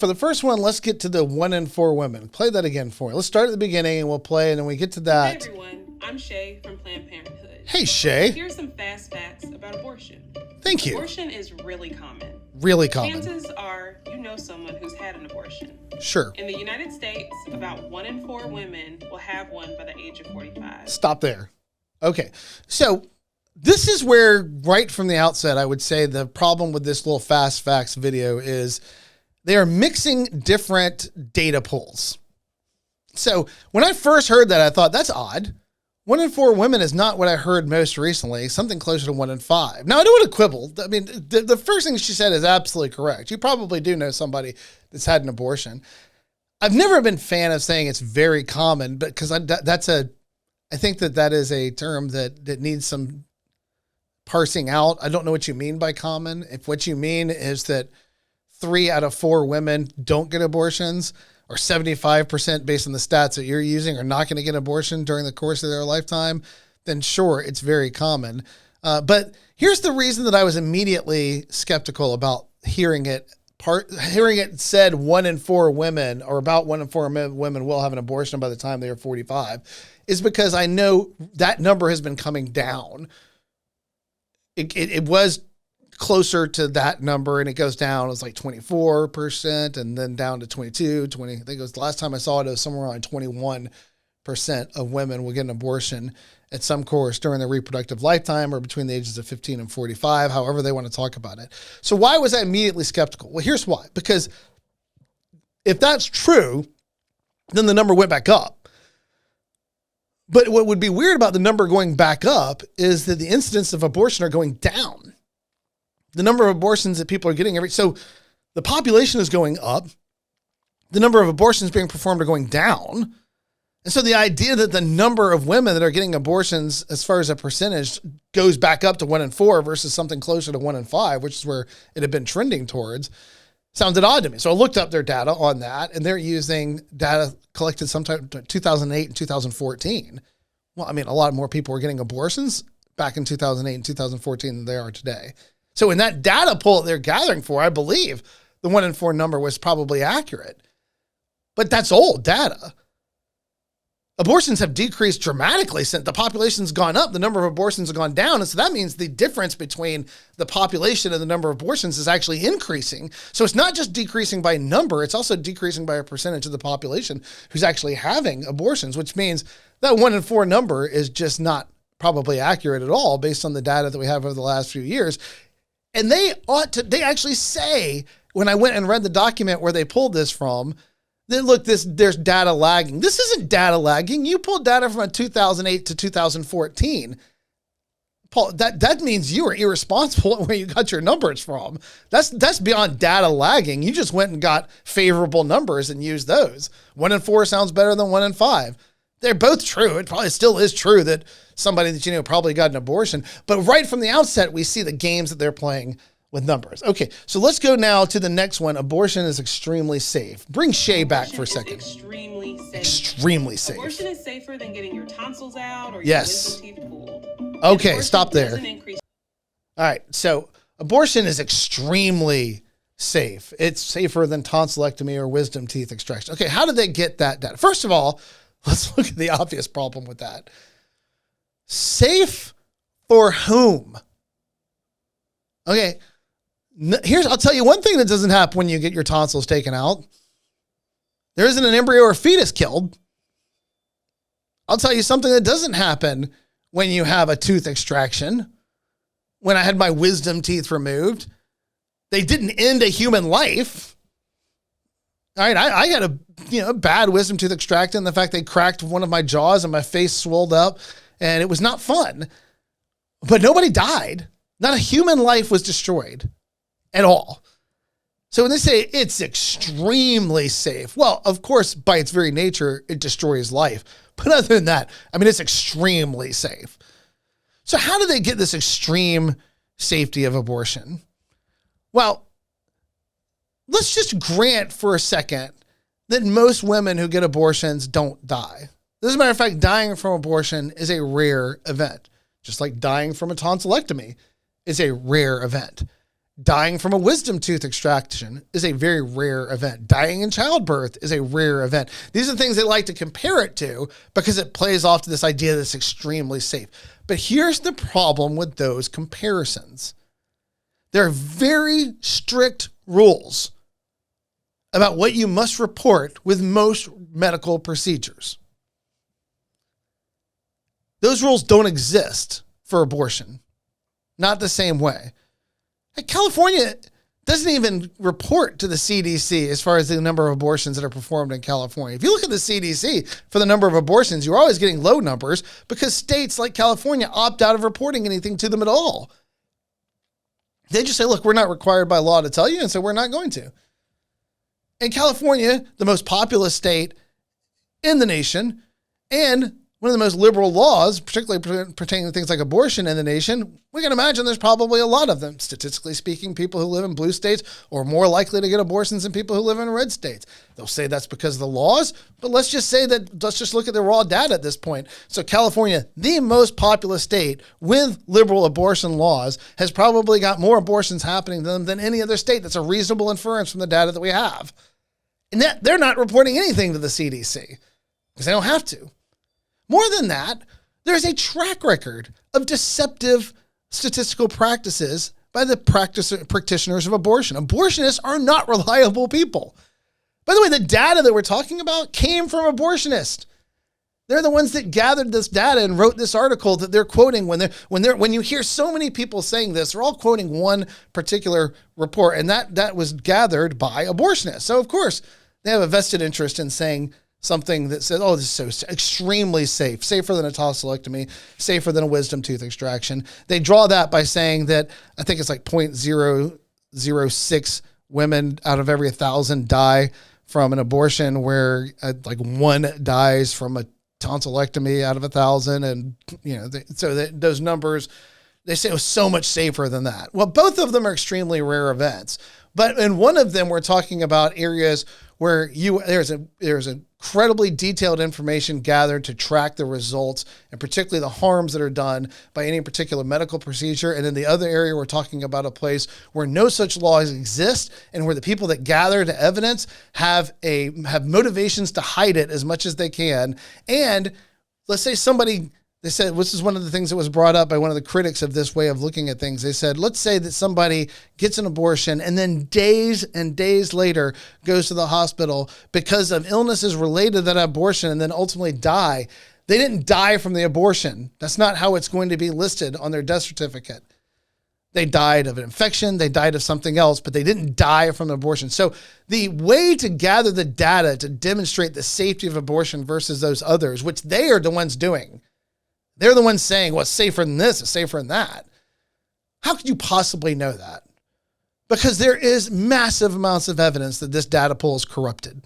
the first one, let's get to the 1 in 4 women. Play that again for me. Let's start at the beginning and we'll play, and then we get to that. Hey everyone, I'm Shay from Planned Parenthood. Hey Shay. Here's some fast facts about abortion. Thank you. Abortion is really common. Really common. Chances are you know someone who's had an abortion. Sure. In the United States, about 1 in 4 women will have one by the age of 45. Stop there. Okay. So this is where, right from the outset, I would say the problem with this little fast facts video is they are mixing different data pools. So when I first heard that, I thought, that's odd. 1 in 4 women is not what I heard most recently, something closer to 1 in 5. Now, I don't want to quibble. I mean, the first thing she said is absolutely correct. You probably do know somebody that's had an abortion. I've never been a fan of saying it's very common, but because I think that is a term that needs some parsing out. I don't know what you mean by common. If what you mean is that 3 out of 4 women don't get abortions, or 75% based on the stats that you're using are not going to get an abortion during the course of their lifetime, then sure, it's very common. But here's the reason that I was immediately skeptical about hearing it said 1 in 4 women, or about 1 in 4 women will have an abortion by the time they are 45, is because I know that number has been coming down. It was closer to that number, and it goes down. It was like 24% and then down to 22, 20. I think it was the last time I saw it was somewhere around 21% of women will get an abortion at some course during their reproductive lifetime, or between the ages of 15 and 45, however they want to talk about it. So why was I immediately skeptical? Well, here's why. Because if that's true, then the number went back up. But what would be weird about the number going back up is that the incidence of abortion are going down. The number of abortions that people are getting so the population is going up. The number of abortions being performed are going down. And so the idea that the number of women that are getting abortions as far as a percentage goes back up to 1 in 4 versus something closer to 1 in 5, which is where it had been trending towards, sounded odd to me. So I looked up their data on that, and they're using data collected sometime 2008 and 2014. Well, I mean, a lot more people were getting abortions back in 2008 and 2014 than they are today. So in that data pool that they're gathering for, I believe the 1 in 4 number was probably accurate. But that's old data. Abortions have decreased dramatically since the population's gone up. The number of abortions have gone down. And so that means the difference between the population and the number of abortions is actually increasing. So it's not just decreasing by number, it's also decreasing by a percentage of the population who's actually having abortions, which means that 1 in 4 number is just not probably accurate at all based on the data that we have over the last few years. And they actually say, when I went and read the document where they pulled this from, then look, there's data lagging. This isn't data lagging. You pulled data from 2008 to 2014. Paul, that means you were irresponsible at where you got your numbers from. That's beyond data lagging. You just went and got favorable numbers and used those. 1 in 4 sounds better than 1 in 5. They're both true. It probably still is true that somebody that you know probably got an abortion. But right from the outset, we see the games that they're playing with numbers. Okay, so let's go now to the next one. Abortion is extremely safe. Bring Shay back for a second. Extremely safe. Extremely safe. Abortion is safer than getting your tonsils out or your yes. wisdom teeth pulled. Okay, stop there. All right, so abortion is extremely safe. It's safer than tonsillectomy or wisdom teeth extraction. Okay, how did they get that data? First of all, let's look at the obvious problem with that. Safe for whom? Okay, I'll tell you one thing that doesn't happen when you get your tonsils taken out. There isn't an embryo or fetus killed. I'll tell you something that doesn't happen when you have a tooth extraction. When I had my wisdom teeth removed, they didn't end a human life. All right, I got a bad wisdom tooth extracted, and the fact they cracked one of my jaws and my face swelled up, and it was not fun. But nobody died. Not a human life was destroyed at all. So when they say it's extremely safe, well, of course, by its very nature, it destroys life. But other than that, I mean, it's extremely safe. So how do they get this extreme safety of abortion? Well, let's just grant for a second that most women who get abortions don't die. As a matter of fact, dying from abortion is a rare event, just like dying from a tonsillectomy is a rare event. Dying from a wisdom tooth extraction is a very rare event. Dying in childbirth is a rare event. These are things they like to compare it to because it plays off to this idea that it's extremely safe. But here's the problem with those comparisons. There are very strict rules about what you must report with most medical procedures. Those rules don't exist for abortion. Not the same way. California doesn't even report to the CDC as far as the number of abortions that are performed in California. If you look at the CDC for the number of abortions, you're always getting low numbers because states like California opt out of reporting anything to them at all. They just say, look, we're not required by law to tell you, and so we're not going to. In California, the most populous state in the nation, and one of the most liberal laws, particularly pertaining to things like abortion in the nation, we can imagine there's probably a lot of them. Statistically speaking, people who live in blue states are more likely to get abortions than people who live in red states. They'll say that's because of the laws, but let's just look at the raw data at this point. So California, the most populous state with liberal abortion laws, has probably got more abortions happening to them than any other state. That's a reasonable inference from the data that we have. And that they're not reporting anything to the CDC because they don't have to. More than that, there's a track record of deceptive statistical practices by the practitioners of abortion. Abortionists are not reliable people. By the way, the data that we're talking about came from abortionists. They're the ones that gathered this data and wrote this article that they're quoting. When you hear so many people saying this, they're all quoting one particular report, and that was gathered by abortionists. So of course, they have a vested interest in saying something that says, oh, this is so extremely safe, safer than a tonsillectomy, safer than a wisdom tooth extraction. They draw that by saying that I think it's like 0.006 women out of every 1,000 die from an abortion, where like one dies from a tonsillectomy out of 1,000. And, those numbers, they say it was so much safer than that. Well, both of them are extremely rare events. But in one of them, we're talking about areas where there's incredibly detailed information gathered to track the results, and particularly the harms that are done by any particular medical procedure. And in the other area, we're talking about a place where no such laws exist, and where the people that gather the evidence have motivations to hide it as much as they can. And let's say they said, this is one of the things that was brought up by one of the critics of this way of looking at things. They said, let's say that somebody gets an abortion and then days and days later goes to the hospital because of illnesses related to that abortion and then ultimately die. They didn't die from the abortion. That's not how it's going to be listed on their death certificate. They died of an infection, they died of something else, but they didn't die from an abortion. So the way to gather the data to demonstrate the safety of abortion versus those others, which they are the ones doing, they're the ones saying, well, it's safer than this, it's safer than that. How could you possibly know that? Because there is massive amounts of evidence that this data pool is corrupted.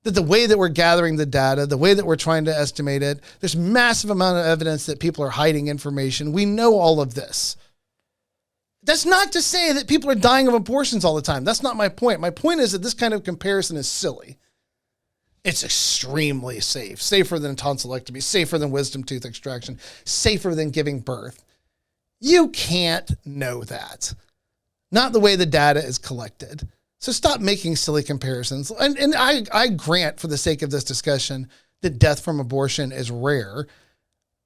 That the way that we're gathering the data, the way that we're trying to estimate it, there's massive amount of evidence that people are hiding information. We know all of this. That's not to say that people are dying of abortions all the time. That's not my point. My point is that this kind of comparison is silly. It's extremely safe, safer than tonsillectomy, safer than wisdom tooth extraction, safer than giving birth. You can't know that. Not the way the data is collected. So stop making silly comparisons. And I grant, for the sake of this discussion, that death from abortion is rare.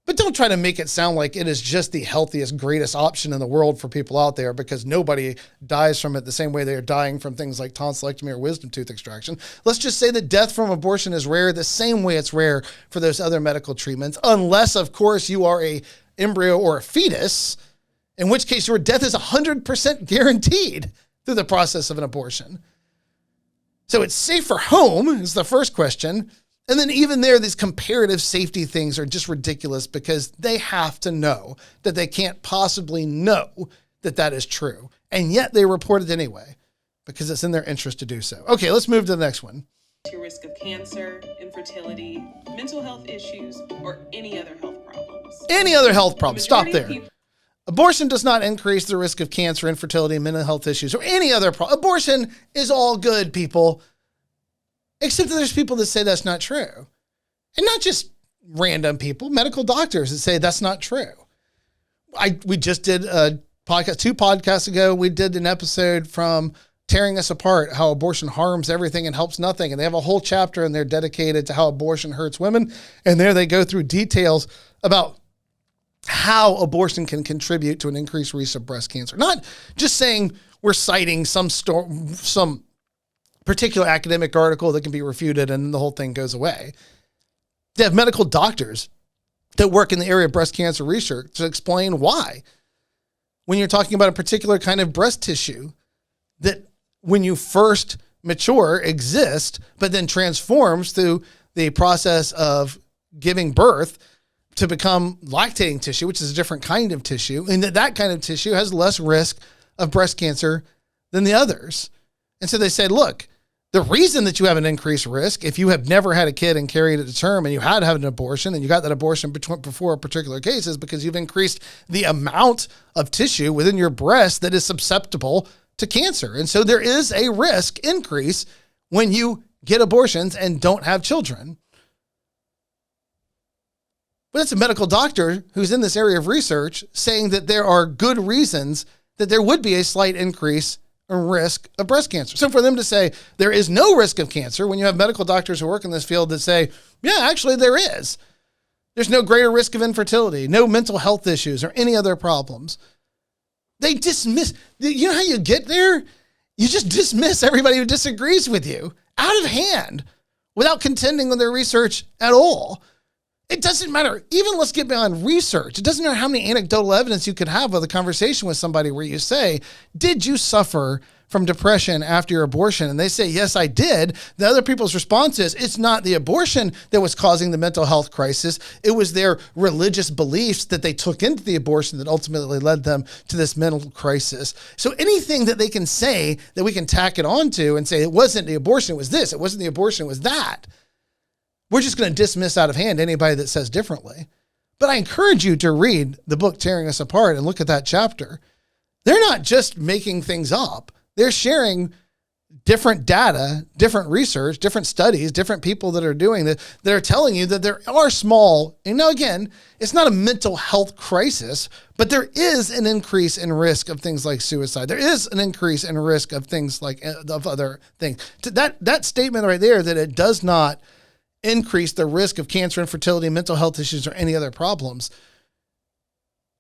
But don't try to make it sound like it is just the healthiest, greatest option in the world for people out there, because nobody dies from it the same way they are dying from things like tonsillectomy or wisdom tooth extraction. Let's just say that death from abortion is rare the same way it's rare for those other medical treatments, unless, of course, you are a embryo or a fetus, in which case your death is 100% guaranteed through the process of an abortion. So it's safe for home is the first question. And then even there, these comparative safety things are just ridiculous, because they have to know that they can't possibly know that that is true. And yet they report it anyway, because it's in their interest to do so. Okay, let's move to the next one. Your risk of cancer, infertility, mental health issues, or any other health problems. Any other health problems. Stop there. Abortion does not increase the risk of cancer, infertility, mental health issues, or any other problem. Abortion is all good, people. Except that there's people that say that's not true. And not just random people, medical doctors that say that's not true. We just did a podcast, 2 podcasts ago, we did an episode from Tearing Us Apart, how abortion harms everything and helps nothing. And they have a whole chapter in there dedicated to how abortion hurts women. And there they go through details about how abortion can contribute to an increased risk of breast cancer. Not just saying we're citing some particular academic article that can be refuted and the whole thing goes away. They have medical doctors that work in the area of breast cancer research to explain why. When you're talking about a particular kind of breast tissue that when you first mature exists, but then transforms through the process of giving birth to become lactating tissue, which is a different kind of tissue, and that kind of tissue has less risk of breast cancer than the others. And so they said, look, The reason that you have an increased risk, if you have never had a kid and carried it to term and you had to have an abortion and you got that abortion before a particular case, is because you've increased the amount of tissue within your breast that is susceptible to cancer. And so there is a risk increase when you get abortions and don't have children. But it's a medical doctor who's in this area of research saying that there are good reasons that there would be a slight increase in risk of breast cancer. So for them to say there is no risk of cancer, when you have medical doctors who work in this field that say, yeah, actually there is. There's no greater risk of infertility, no mental health issues or any other problems. They dismiss, you know how you get there? You just dismiss everybody who disagrees with you out of hand without contending with their research at all. It doesn't matter. Even let's get beyond research. It doesn't matter how many anecdotal evidence you could have with a conversation with somebody where you say, did you suffer from depression after your abortion? And they say, yes, I did. The other people's response is, it's not the abortion that was causing the mental health crisis. It was their religious beliefs that they took into the abortion that ultimately led them to this mental crisis. So anything that they can say that we can tack it onto and say, it wasn't the abortion, it was this. It wasn't the abortion, it was that. We're just going to dismiss out of hand anybody that says differently. But I encourage you to read the book Tearing Us Apart and look at that chapter. They're not just making things up. They're sharing different data, different research, different studies, different people that are doing that are telling you that there are small, and now again, it's not a mental health crisis, but there is an increase in risk of things like suicide. There is an increase in risk of things like of other things. That statement right there, that it does not increase the risk of cancer, infertility, mental health issues, or any other problems,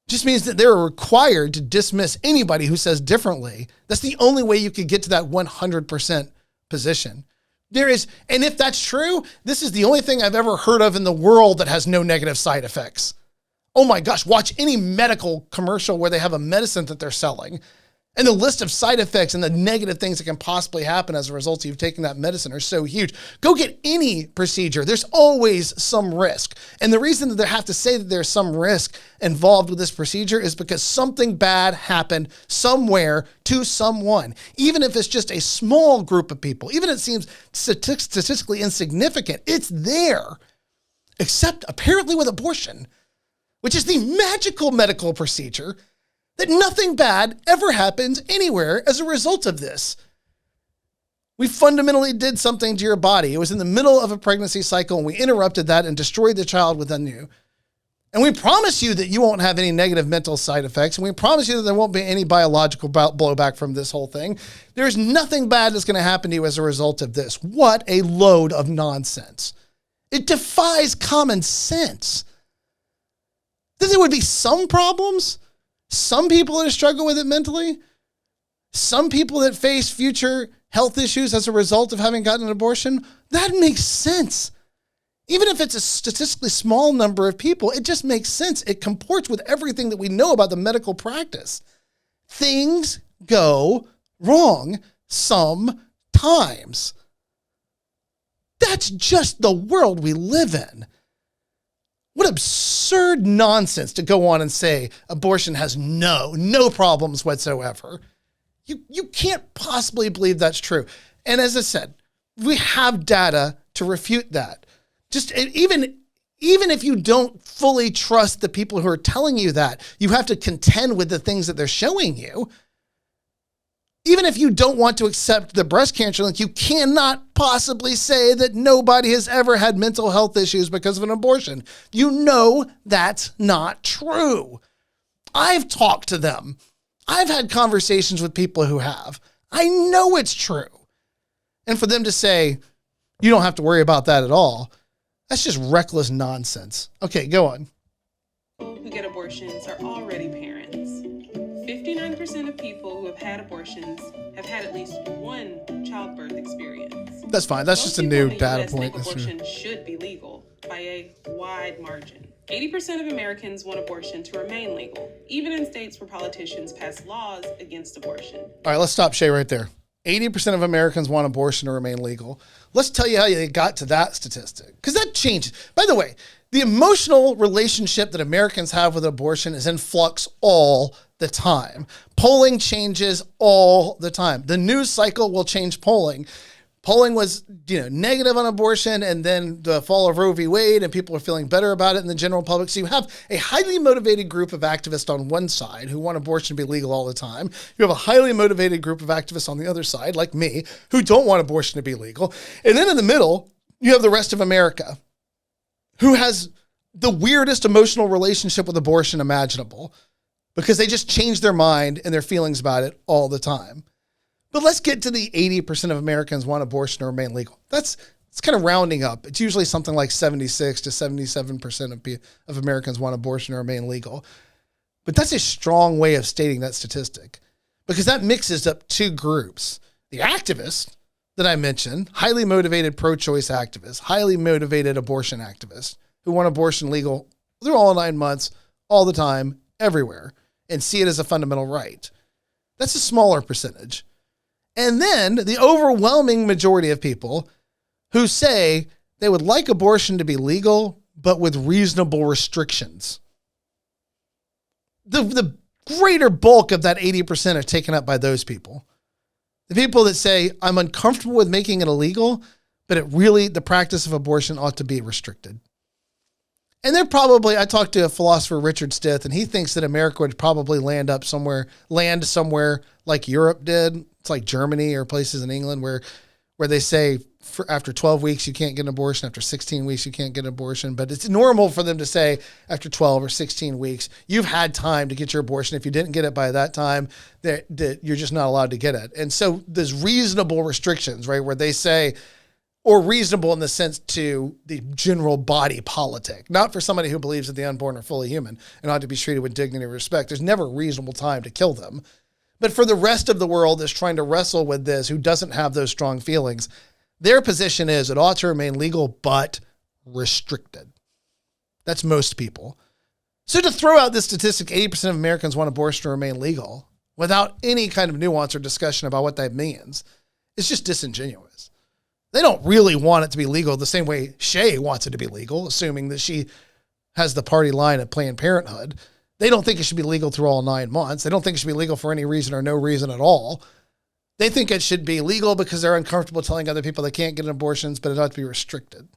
just means that they're required to dismiss anybody who says differently. That's the only way you could get to that 100% position. And if that's true, this is the only thing I've ever heard of in the world that has no negative side effects. Oh my gosh, watch any medical commercial where they have a medicine that they're selling, and the list of side effects and the negative things that can possibly happen as a result of you taking that medicine are so huge. Go get any procedure. There's always some risk. And the reason that they have to say that there's some risk involved with this procedure is because something bad happened somewhere to someone. Even if it's just a small group of people, even if it seems statistically insignificant, it's there. Except apparently with abortion, which is the magical medical procedure that nothing bad ever happens anywhere as a result of this. We fundamentally did something to your body. It was in the middle of a pregnancy cycle, and we interrupted that and destroyed the child within you. And we promise you that you won't have any negative mental side effects, and we promise you that there won't be any biological blowback from this whole thing. There's nothing bad that's going to happen to you as a result of this. What a load of nonsense. It defies common sense. That there would be some problems, some people that struggle with it mentally, some people that face future health issues as a result of having gotten an abortion, that makes sense. Even if it's a statistically small number of people, it just makes sense. It comports with everything that we know about the medical practice. Things go wrong sometimes. That's just the world we live in. What absurd nonsense to go on and say abortion has no problems whatsoever. You can't possibly believe that's true. And as I said, we have data to refute that. Just even if you don't fully trust the people who are telling you that, you have to contend with the things that they're showing you. Even if you don't want to accept the breast cancer link, you cannot possibly say that nobody has ever had mental health issues because of an abortion. You know that's not true. I've talked to them. I've had conversations with people who have. I know it's true. And for them to say, you don't have to worry about that at all, that's just reckless nonsense. Okay, go on. People who get abortions are already parents. 59% of people who have had abortions have had at least one childbirth experience. That's fine. That's just a new data point. Think abortion should be legal by a wide margin. 80% of Americans want abortion to remain legal, even in states where politicians pass laws against abortion. All right, let's stop Shay right there. 80% of Americans want abortion to remain legal. Let's tell you how they got to that statistic, because that changes. By the way, the emotional relationship that Americans have with abortion is in flux all the time. Polling changes all the time. The news cycle will change polling. polling was, negative on abortion, and then the fall of Roe v. Wade, and people are feeling better about it in the general public. So you have a highly motivated group of activists on one side who want abortion to be legal all the time. You have a highly motivated group of activists on the other side, like me, who don't want abortion to be legal. And then in the middle, you have the rest of America, who has the weirdest emotional relationship with abortion imaginable, because they just change their mind and their feelings about it all the time. But let's get to the 80% of Americans want abortion to remain legal. It's kind of rounding up. It's usually something like 76 to 77% of Americans want abortion to remain legal. But that's a strong way of stating that statistic, because that mixes up two groups. The activists that I mentioned, highly motivated pro-choice activists, highly motivated abortion activists who want abortion legal through all 9 months, all the time, everywhere, and see it as a fundamental right. That's a smaller percentage. And then the overwhelming majority of people who say they would like abortion to be legal, but with reasonable restrictions. The greater bulk of that 80% are taken up by those people. The people that say, I'm uncomfortable with making it illegal, but the practice of abortion ought to be restricted. And I talked to a philosopher, Richard Stith, and he thinks that America would probably land somewhere like Europe did. It's like Germany or places in England where they say after 12 weeks, you can't get an abortion. After 16 weeks, you can't get an abortion. But it's normal for them to say after 12 or 16 weeks, you've had time to get your abortion. If you didn't get it by that time, that you're just not allowed to get it. And so there's reasonable restrictions, right, where they say, or reasonable in the sense to the general body politic, not for somebody who believes that the unborn are fully human and ought to be treated with dignity and respect. There's never a reasonable time to kill them. But for the rest of the world that's trying to wrestle with this, who doesn't have those strong feelings, their position is it ought to remain legal, but restricted. That's most people. So to throw out this statistic, 80% of Americans want abortion to remain legal without any kind of nuance or discussion about what that means, it's just disingenuous. They don't really want it to be legal the same way Shay wants it to be legal, assuming that she has the party line at Planned Parenthood. They don't think it should be legal through all 9 months. They don't think it should be legal for any reason or no reason at all. They think it should be legal because they're uncomfortable telling other people they can't get abortions, but it ought to be restricted.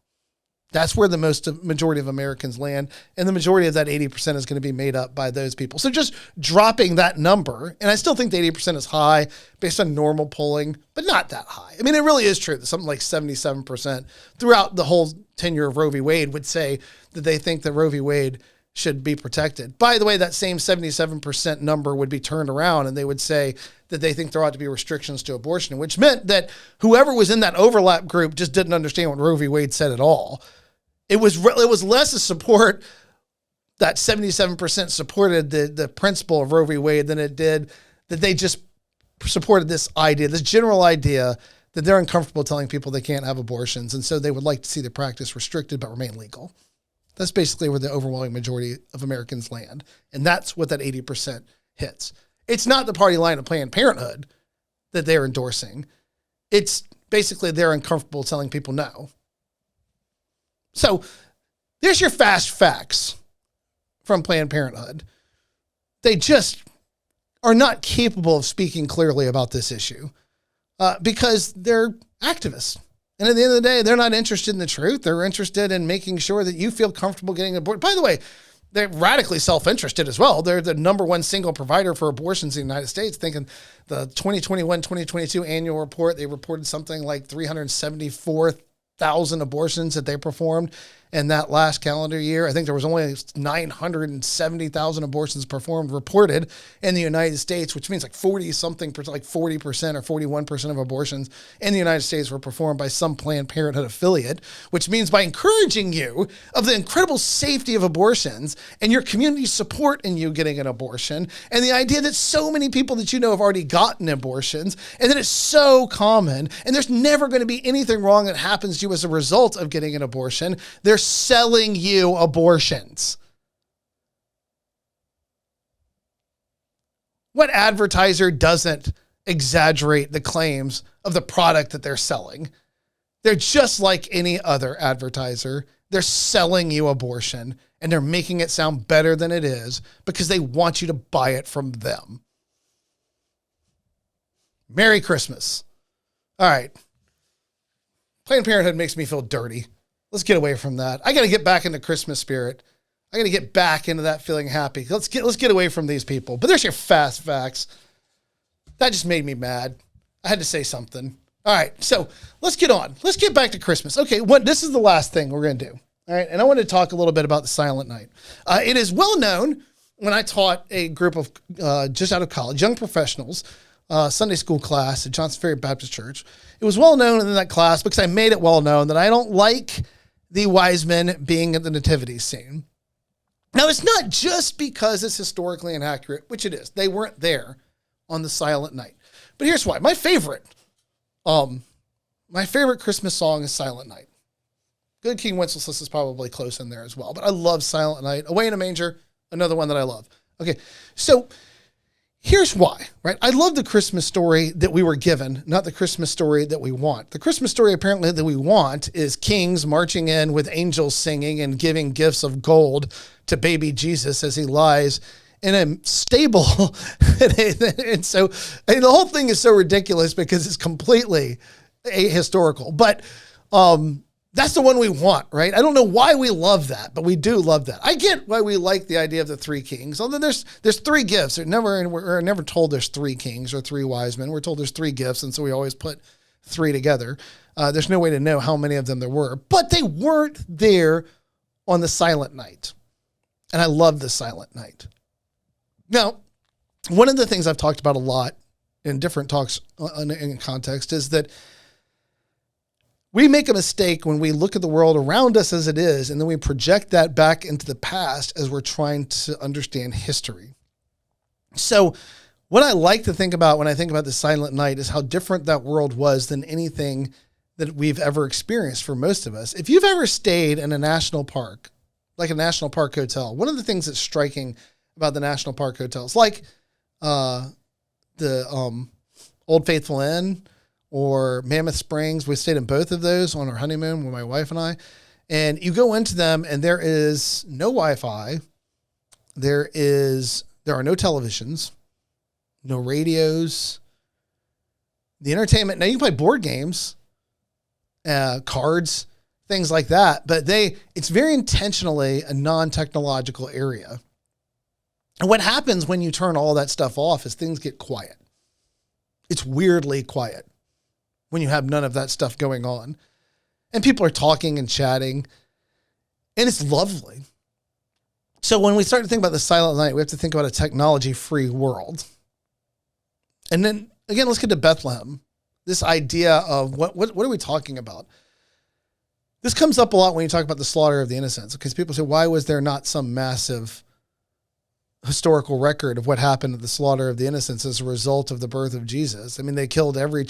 That's where the majority of Americans land, and the majority of that 80% is going to be made up by those people. So just dropping that number, and I still think the 80% is high based on normal polling, but not that high. I mean, it really is true that something like 77% throughout the whole tenure of Roe v. Wade would say that they think that Roe v. Wade should be protected. By the way, that same 77% number would be turned around and they would say that they think there ought to be restrictions to abortion, which meant that whoever was in that overlap group just didn't understand what Roe v. Wade said at all. It was less a support, that 77% supported the principle of Roe v. Wade than it did that they just supported this idea, this general idea that they're uncomfortable telling people they can't have abortions. And so they would like to see the practice restricted but remain legal. That's basically where the overwhelming majority of Americans land. And that's what that 80% hits. It's not the party line of Planned Parenthood that they're endorsing. It's basically they're uncomfortable telling people no. So there's your fast facts from Planned Parenthood. They just are not capable of speaking clearly about this issue because they're activists. And at the end of the day, they're not interested in the truth. They're interested in making sure that you feel comfortable getting aborted. By the way, they're radically self-interested as well. They're the number one single provider for abortions in the United States. Thinking the 2021-2022 annual report, they reported something like 374,000 abortions that they performed in that last calendar year. I think there was only 970,000 abortions reported in the United States, which means like 40-something, like 40% or 41% of abortions in the United States were performed by some Planned Parenthood affiliate, which means by encouraging you of the incredible safety of abortions and your community's support in you getting an abortion, and the idea that so many people that you know have already gotten abortions, and that it's so common, and there's never going to be anything wrong that happens to you as a result of getting an abortion. They're selling you abortions. What advertiser doesn't exaggerate the claims of the product that they're selling? They're just like any other advertiser. They're selling you abortion, and they're making it sound better than it is because they want you to buy it from them. Merry Christmas. All right. Planned Parenthood makes me feel dirty. Let's get away from that. I got to get back into Christmas spirit. I got to get back into that feeling happy. Let's get away from these people. But there's your fast facts. That just made me mad. I had to say something. All right, so let's get on. Let's get back to Christmas. Okay, this is the last thing we're going to do. All right, and I want to talk a little bit about the Silent Night. It is well known when I taught a group of just out of college, young professionals, Sunday school class at Johnson Ferry Baptist Church. It was well known in that class because I made it well known that I don't like the Wisemen being at the nativity scene. Now, it's not just because it's historically inaccurate, which it is. They weren't there on the Silent Night. But here's why. My favorite Christmas song is Silent Night. Good King Wenceslas is probably close in there as well. But I love Silent Night. Away in a Manger, another one that I love. Okay, so here's why, right? I love the Christmas story that we were given, not the Christmas story that we want. The Christmas story apparently that we want is kings marching in with angels singing and giving gifts of gold to baby Jesus as he lies in a stable. And so the whole thing is so ridiculous because it's completely ahistorical. But that's the one we want, right? I don't know why we love that, but we do love that. I get why we like the idea of the three kings. Although there's three gifts. We're never told there's three kings or three wise men. We're told there's three gifts, and so we always put three together. There's no way to know how many of them there were. But they weren't there on the Silent Night. And I love the Silent Night. Now, one of the things I've talked about a lot in different talks in context is that we make a mistake when we look at the world around us as it is, and then we project that back into the past as we're trying to understand history. So what I like to think about when I think about the Silent Night is how different that world was than anything that we've ever experienced for most of us. If you've ever stayed in a national park, like a national park hotel, one of the things that's striking about the national park hotels, like the Old Faithful Inn or Mammoth Springs, we stayed in both of those on our honeymoon with my wife and I, and you go into them and there is no Wi-Fi, there are no televisions, no radios, the entertainment. Now you can play board games, cards, things like that, but it's very intentionally a non-technological area. And what happens when you turn all that stuff off is things get quiet. It's weirdly quiet when you have none of that stuff going on. And people are talking and chatting, and it's lovely. So when we start to think about the Silent Night, we have to think about a technology-free world. And then, again, let's get to Bethlehem. This idea of what are we talking about? This comes up a lot when you talk about the slaughter of the innocents, because people say, why was there not some massive historical record of what happened at the slaughter of the innocents as a result of the birth of Jesus? I mean, they killed every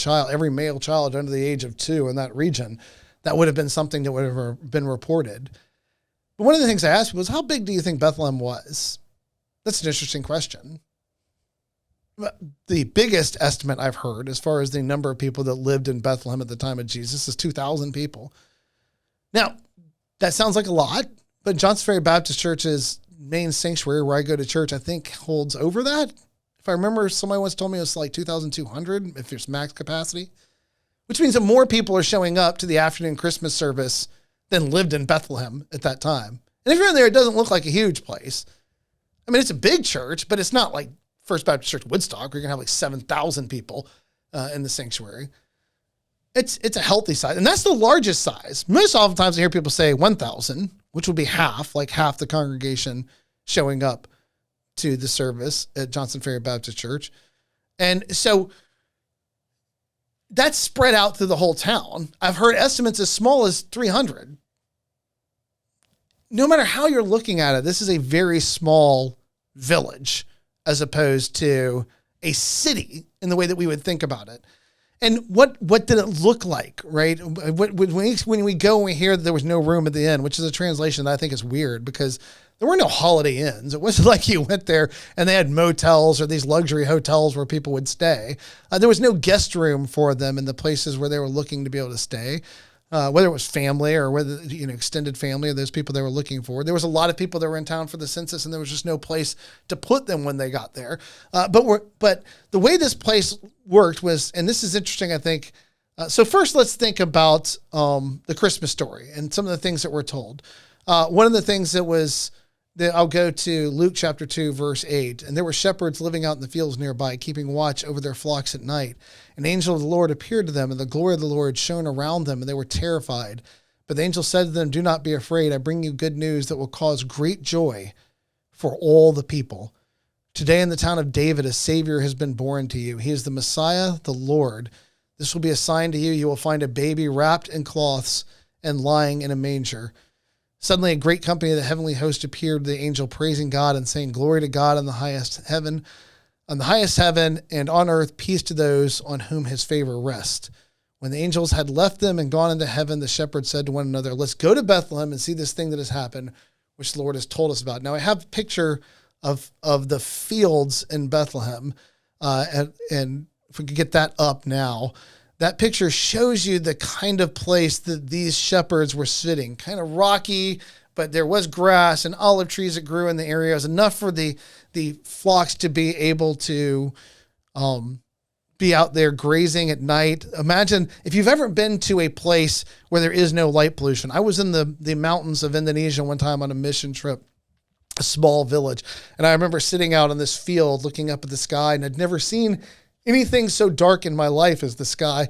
male child under the age of 2 in that region. That would have been something that would have been reported. But one of the things I asked people was, how big do you think Bethlehem was? That's an interesting question. The biggest estimate I've heard as far as the number of people that lived in Bethlehem at the time of Jesus is 2,000 people. Now, that sounds like a lot, but Johnson Ferry Baptist Church's main sanctuary where I go to church, I think holds over that. If I remember, somebody once told me it was like 2,200 if it's max capacity, which means that more people are showing up to the afternoon Christmas service than lived in Bethlehem at that time. And if you're in there, it doesn't look like a huge place. I mean, it's a big church, but it's not like First Baptist Church Woodstock, where you're going to have like 7,000 people in the sanctuary. It's a healthy size, and that's the largest size. Most oftentimes I hear people say 1,000, which would be half the congregation showing up to the service at Johnson Ferry Baptist Church. And so that's spread out through the whole town. I've heard estimates as small as 300. No matter how you're looking at it, this is a very small village as opposed to a city in the way that we would think about it. And what did it look like, right? When we go and we hear that there was no room at the inn, which is a translation that I think is weird because there were no Holiday Inns. It wasn't like you went there and they had motels or these luxury hotels where people would stay. There was no guest room for them in the places where they were looking to be able to stay, whether it was family or whether, extended family of those people they were looking for. There was a lot of people that were in town for the census and there was just no place to put them when they got there. But the way this place worked was, and this is interesting, I think, So first, let's think about the Christmas story and some of the things that we're told. One of the things that I'll go to Luke chapter 2, verse 8. And there were shepherds living out in the fields nearby, keeping watch over their flocks at night. An angel of the Lord appeared to them, and the glory of the Lord shone around them, and they were terrified. But the angel said to them, "Do not be afraid. I bring you good news that will cause great joy for all the people. Today in the town of David, a Savior has been born to you. He is the Messiah, the Lord. This will be a sign to you. You will find a baby wrapped in cloths and lying in a manger." Suddenly a great company of the heavenly host appeared to the angel, praising God and saying, "Glory to God in the highest heaven, and on earth peace to those on whom his favor rests." When the angels had left them and gone into heaven, the shepherds said to one another, "Let's go to Bethlehem and see this thing that has happened, which the Lord has told us about." Now I have a picture of the fields in Bethlehem, and if we could get that up now. That picture shows you the kind of place that these shepherds were sitting. Kind of rocky, but there was grass and olive trees that grew in the area. It was enough for the flocks to be able to be out there grazing at night. Imagine if you've ever been to a place where there is no light pollution. I was in the mountains of Indonesia one time on a mission trip, a small village. And I remember sitting out on this field looking up at the sky, and I'd never seen anything so dark in my life as the sky,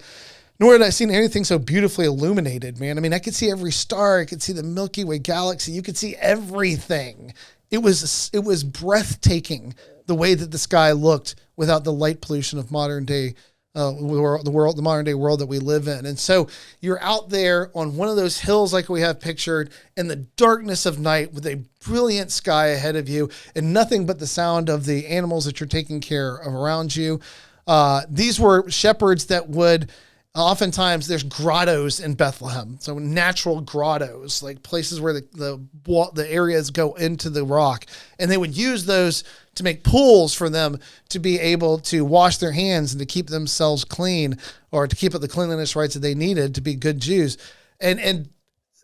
nor had I seen anything so beautifully illuminated, man. I mean, I could see every star. I could see the Milky Way galaxy. You could see everything. It was breathtaking the way that the sky looked without the light pollution of modern day the modern day world that we live in. And so you're out there on one of those hills like we have pictured in the darkness of night with a brilliant sky ahead of you and nothing but the sound of the animals that you're taking care of around you. These were shepherds that would oftentimes there's grottos in Bethlehem. So natural grottos, like places where the areas go into the rock, and they would use those to make pools for them to be able to wash their hands and to keep themselves clean, or to keep up the cleanliness rights that they needed to be good Jews. And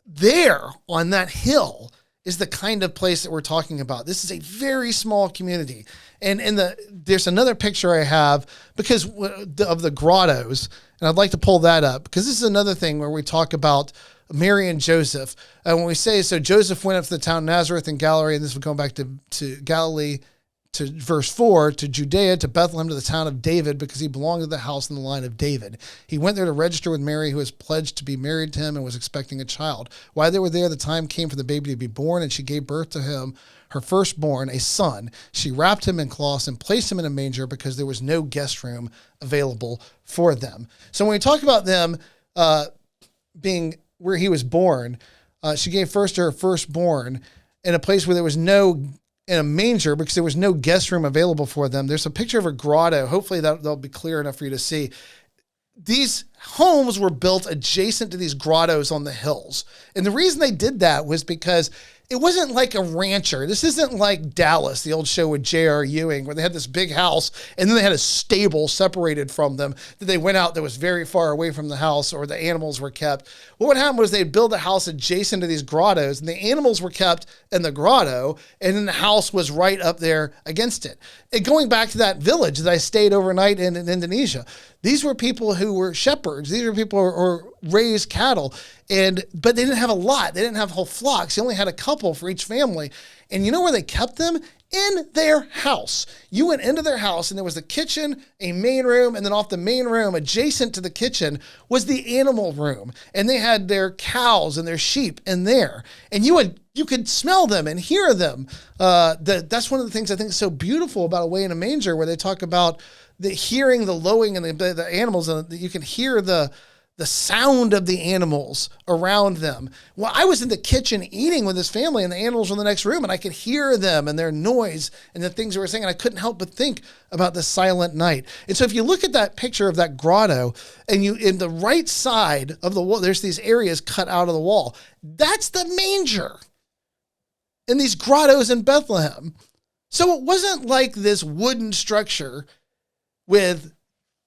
there on that hill is the kind of place that we're talking about. This is a very small community. And there's another picture I have because of the grottos, and I'd like to pull that up because this is another thing where we talk about Mary and Joseph. And when we say, so Joseph went up to the town of Nazareth in Galilee, and this would go back to Galilee, to verse 4, to Judea, to Bethlehem, to the town of David, because he belonged to the house in the line of David. He went there to register with Mary, who was pledged to be married to him and was expecting a child. While they were there, the time came for the baby to be born, and she gave birth to him, her firstborn, a son. She wrapped him in cloths and placed him in a manger because there was no guest room available for them. So when we talk about them being where he was born, she gave first to her firstborn in a place where there was in a manger because there was no guest room available for them. There's a picture of a grotto. Hopefully that'll be clear enough for you to see. These homes were built adjacent to these grottos on the hills. And the reason they did that was because it wasn't like a rancher. This isn't like Dallas, the old show with J.R. Ewing, where they had this big house and then they had a stable separated from them that they went out that was very far away from the house, or the animals were kept. What would happen was they'd build a house adjacent to these grottos, and the animals were kept in the grotto, and then the house was right up there against it. And going back to that village that I stayed overnight in Indonesia, these were people who were shepherds. These were people who raised cattle, but they didn't have a lot. They didn't have whole flocks. They only had a couple for each family. And you know where they kept them? In their house. You went into their house, and there was the kitchen, a main room, and then off the main room, adjacent to the kitchen, was the animal room. And they had their cows and their sheep in there. And you could smell them and hear them. That's one of the things I think is so beautiful about Away in a Manger, where they talk about hearing the lowing and the animals, and you can hear the sound of the animals around them. Well, I was in the kitchen eating with this family, and the animals were in the next room, and I could hear them and their noise and the things they were saying, and I couldn't help but think about the silent night. And so if you look at that picture of that grotto, and in the right side of the wall, there's these areas cut out of the wall. That's the manger in these grottos in Bethlehem. So it wasn't like this wooden structure with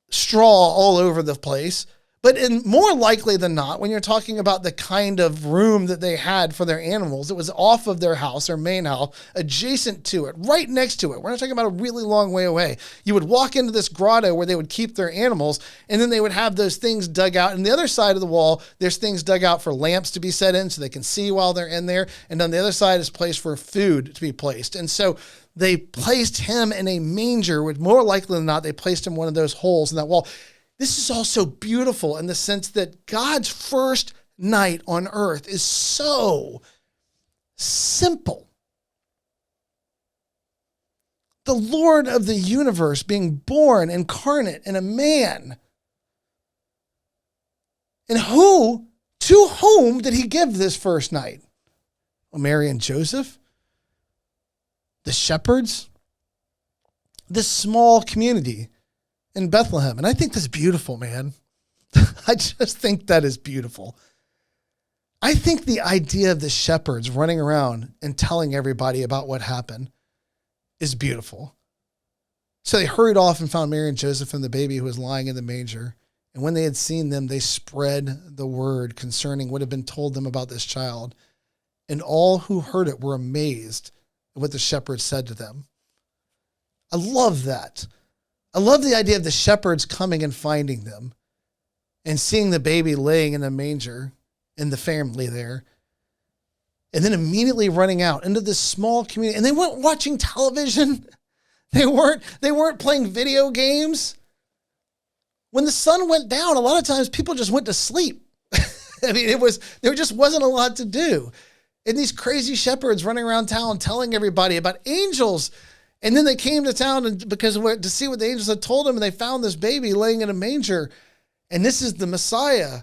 straw all over the place, But more likely than not, when you're talking about the kind of room that they had for their animals, it was off of their house, their main house, adjacent to it, right next to it. We're not talking about a really long way away. You would walk into this grotto where they would keep their animals, and then they would have those things dug out. And the other side of the wall, there's things dug out for lamps to be set in so they can see while they're in there. And on the other side is a place for food to be placed. And so they placed him in a manger, which more likely than not, they placed him in one of those holes in that wall. This is also beautiful in the sense that God's first night on earth is so simple. The Lord of the universe being born incarnate in a man. And to whom did he give this first night? Well, Mary and Joseph? The shepherds? This small community in Bethlehem. And I think that's beautiful, man. I just think that is beautiful. I think the idea of the shepherds running around and telling everybody about what happened is beautiful. So they hurried off and found Mary and Joseph and the baby who was lying in the manger. And when they had seen them, they spread the word concerning what had been told them about this child. And all who heard it were amazed at what the shepherds said to them. I love that. I love the idea of the shepherds coming and finding them and seeing the baby laying in a manger and the family there. And then immediately running out into this small community. And they weren't watching television. They weren't playing video games. When the sun went down, a lot of times people just went to sleep. I mean, there just wasn't a lot to do. And these crazy shepherds running around town telling everybody about angels. And then they came to town to see what the angels had told them, and they found this baby laying in a manger. And this is the Messiah.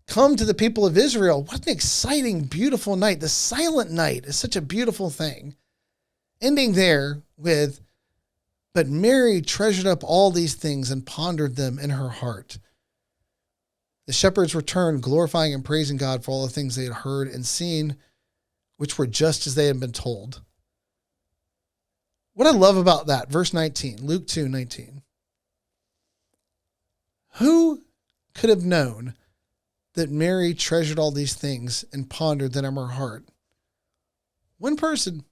Come to the people of Israel. What an exciting, beautiful night. The silent night is such a beautiful thing. Ending there with, but Mary treasured up all these things and pondered them in her heart. The shepherds returned, glorifying and praising God for all the things they had heard and seen, which were just as they had been told. What I love about that, verse 19, Luke 2:19. Who could have known that Mary treasured all these things and pondered them in her heart? One person.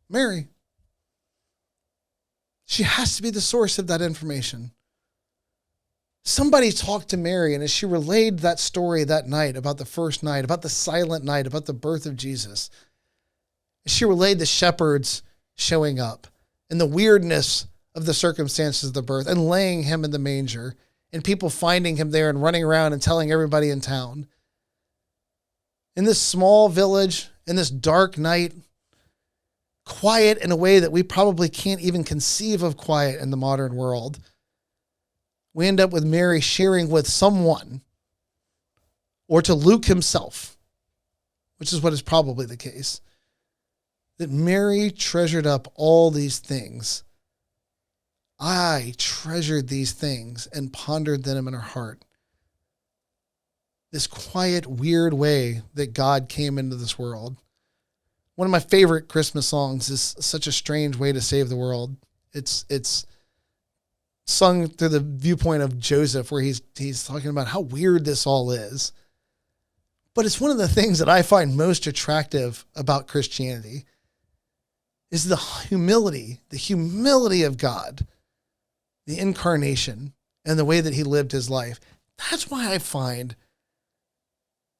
Mary. She has to be the source of that information. Somebody talked to Mary, and as she relayed that story that night about the first night, about the silent night, about the birth of Jesus, she relayed the shepherds showing up and the weirdness of the circumstances of the birth and laying him in the manger and people finding him there and running around and telling everybody in town. In this small village, in this dark night, quiet in a way that we probably can't even conceive of quiet in the modern world, we end up with Mary sharing with someone, or to Luke himself, which is what is probably the case, that Mary treasured up all these things. I treasured these things and pondered them in her heart. This quiet, weird way that God came into this world. One of my favorite Christmas songs is Such a Strange Way to Save the World. It's sung through the viewpoint of Joseph, where he's talking about how weird this all is. But it's one of the things that I find most attractive about Christianity is the humility of God, the incarnation, and the way that he lived his life. That's why I find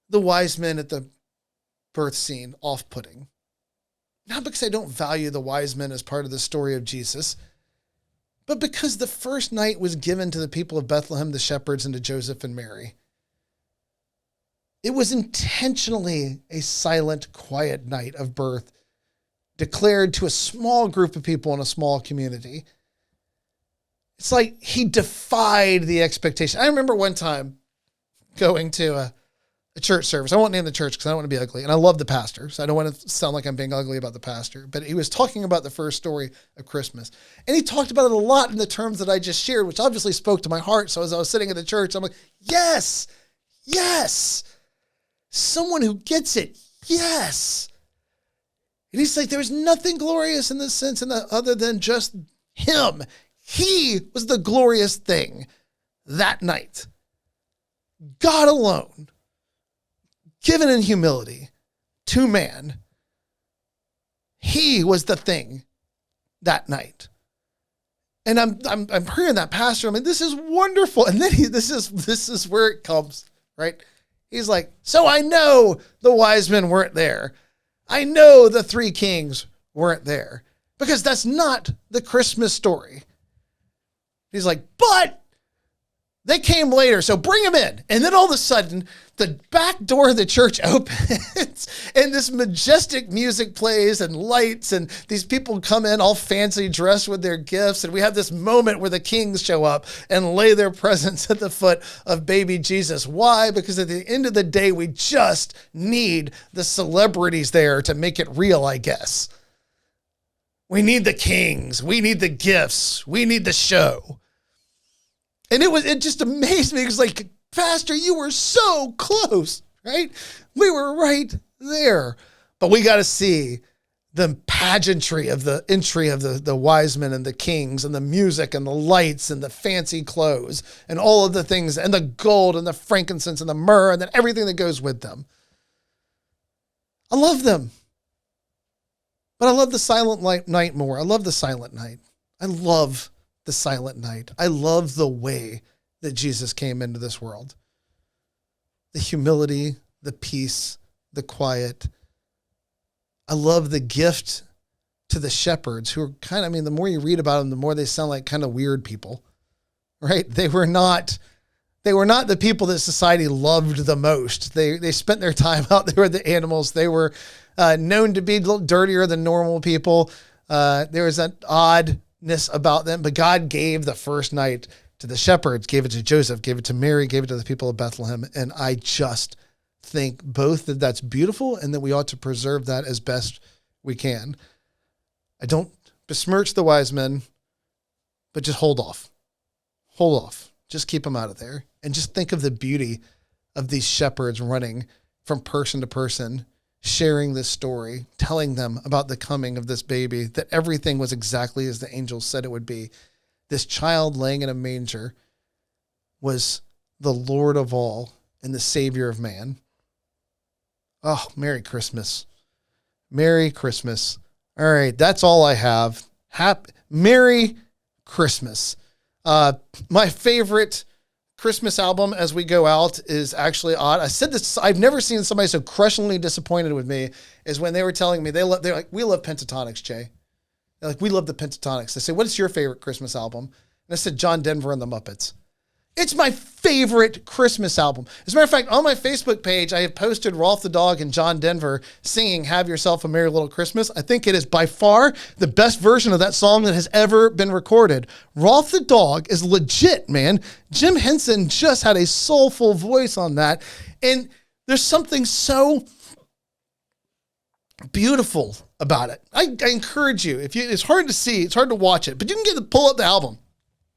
the wise men at the birth scene off-putting. Not because I don't value the wise men as part of the story of Jesus, but because the first night was given to the people of Bethlehem, the shepherds, and to Joseph and Mary. It was intentionally a silent, quiet night of birth, declared to a small group of people in a small community. It's like he defied the expectation. I remember one time going to a church service. I won't name the church because I don't want to be ugly. And I love the pastor, so I don't want to sound like I'm being ugly about the pastor. But he was talking about the first story of Christmas. And he talked about it a lot in the terms that I just shared, which obviously spoke to my heart. So as I was sitting in the church, I'm like, yes, someone who gets it, yes. And he's like, there was nothing glorious in this sense other than just him. He was the glorious thing. that night, God alone, given in humility to man, he was the thing that night. And I'm hearing that pastor. I mean, this is wonderful. And then this is where it comes, right? He's like, so I know the wise men weren't there. I know the three kings weren't there, because that's not the Christmas story. He's like, but they came later, so bring them in. And then all of a sudden, the back door of the church opens and this majestic music plays and lights, and these people come in all fancy dressed with their gifts. And we have this moment where the kings show up and lay their presents at the foot of baby Jesus. Why? Because at the end of the day, we just need the celebrities there to make it real, I guess. We need the kings. We need the gifts. We need the show. And it just amazed me. It was like, Pastor, you were so close, right? We were right there. But we got to see the pageantry of the entry of the wise men and the kings, and the music and the lights and the fancy clothes and all of the things, and the gold and the frankincense and the myrrh and then everything that goes with them. I love them. But I love the silent night more. I love the silent night. I love the silent night. I love the way that Jesus came into this world. The humility, the peace, the quiet. I love the gift to the shepherds, who are kind of, the more you read about them, the more they sound like kind of weird people, right? They were not the people that society loved the most. They spent their time out there with the animals. They were known to be a little dirtier than normal people. There was an oddness about them, but God gave the first night to the shepherds, gave it to Joseph, gave it to Mary, gave it to the people of Bethlehem. And I just think both that that's beautiful and that we ought to preserve that as best we can. I don't besmirch the wise men, but just hold off. Hold off. Just keep them out of there. And just think of the beauty of these shepherds running from person to person, sharing this story, telling them about the coming of this baby, that everything was exactly as the angels said it would be. This child laying in a manger was the Lord of all and the Savior of man. Oh, Merry Christmas. Merry Christmas. All right, that's all I have. Merry Christmas. My favorite Christmas album as we go out is actually odd. I said this, I've never seen somebody so crushingly disappointed with me, is when they were telling me they're like, we love Pentatonics, Jay. They're like, we love the Pentatonics. They say, what is your favorite Christmas album? And I said, John Denver and the Muppets. It's my favorite Christmas album. As a matter of fact, on my Facebook page, I have posted Rolf the Dog and John Denver singing Have Yourself a Merry Little Christmas. I think it is by far the best version of that song that has ever been recorded. Rolf the Dog is legit, man. Jim Henson just had a soulful voice on that. And there's something so beautiful about it. I encourage you, it's hard to see, it's hard to watch it, but you can pull up the album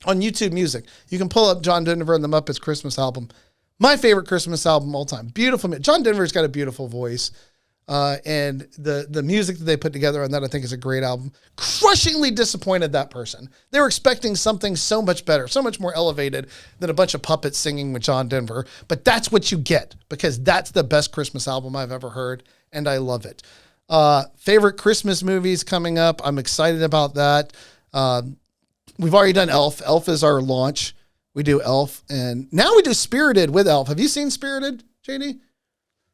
on YouTube Music. You can pull up John Denver and the Muppets Christmas album. My favorite Christmas album all time. Beautiful. John Denver's got a beautiful voice. And the music that they put together on that, I think, is a great album. Crushingly disappointed that person. They were expecting something so much better, so much more elevated than a bunch of puppets singing with John Denver. But that's what you get, because that's the best Christmas album I've ever heard, and I love it. Favorite Christmas movies coming up. I'm excited about that. We've already done Elf. Elf is our launch. We do Elf, and now we do Spirited with Elf. Have you seen Spirited, JD?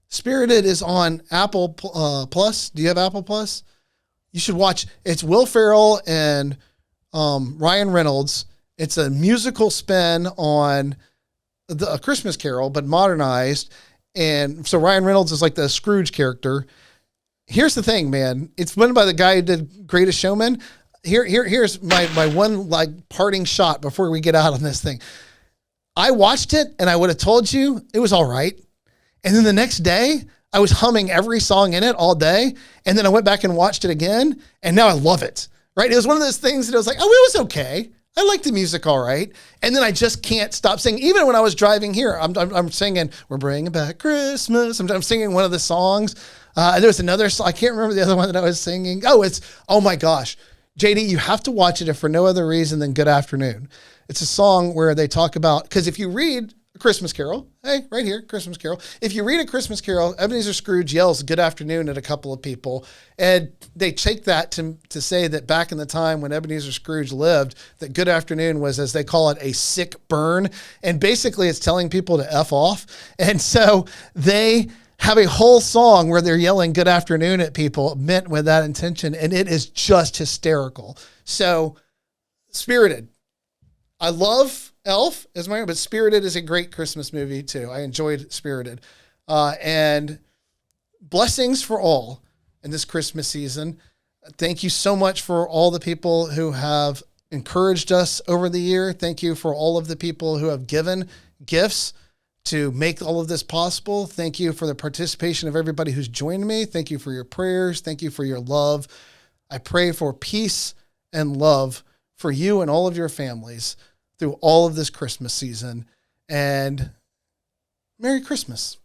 Spirited is on Apple Plus. Do you have Apple Plus? You should watch. It's Will Ferrell and Ryan Reynolds. It's a musical spin on A Christmas Carol, but modernized. And so Ryan Reynolds is like the Scrooge character. Here's the thing, man. It's written by the guy who did Greatest Showman. Here's my one parting shot before we get out on this thing. I watched it and I would have told you it was all right. And then the next day I was humming every song in it all day. And then I went back and watched it again. And now I love it, right? It was one of those things that I was like, oh, it was okay. I like the music all right. And then I just can't stop singing. Even when I was driving here, I'm singing, we're bringing back Christmas. I'm singing one of the songs. There was another song. I can't remember the other one that I was singing. Oh my gosh. JD, you have to watch it if for no other reason than Good Afternoon. It's a song where they talk about, because if you read A Christmas Carol, hey, right here, Christmas Carol. If you read A Christmas Carol, Ebenezer Scrooge yells good afternoon at a couple of people. And they take that to say that back in the time when Ebenezer Scrooge lived, that good afternoon was, as they call it, a sick burn. And basically it's telling people to F off. And so they have a whole song where they're yelling good afternoon at people meant with that intention. And it is just hysterical. So Spirited. I love Elf as my own, but Spirited is a great Christmas movie too. I enjoyed Spirited. And blessings for all in this Christmas season. Thank you so much for all the people who have encouraged us over the year. Thank you for all of the people who have given gifts to make all of this possible. Thank you for the participation of everybody who's joined me. Thank you for your prayers. Thank you for your love. I pray for peace and love for you and all of your families through all of this Christmas season. And Merry Christmas.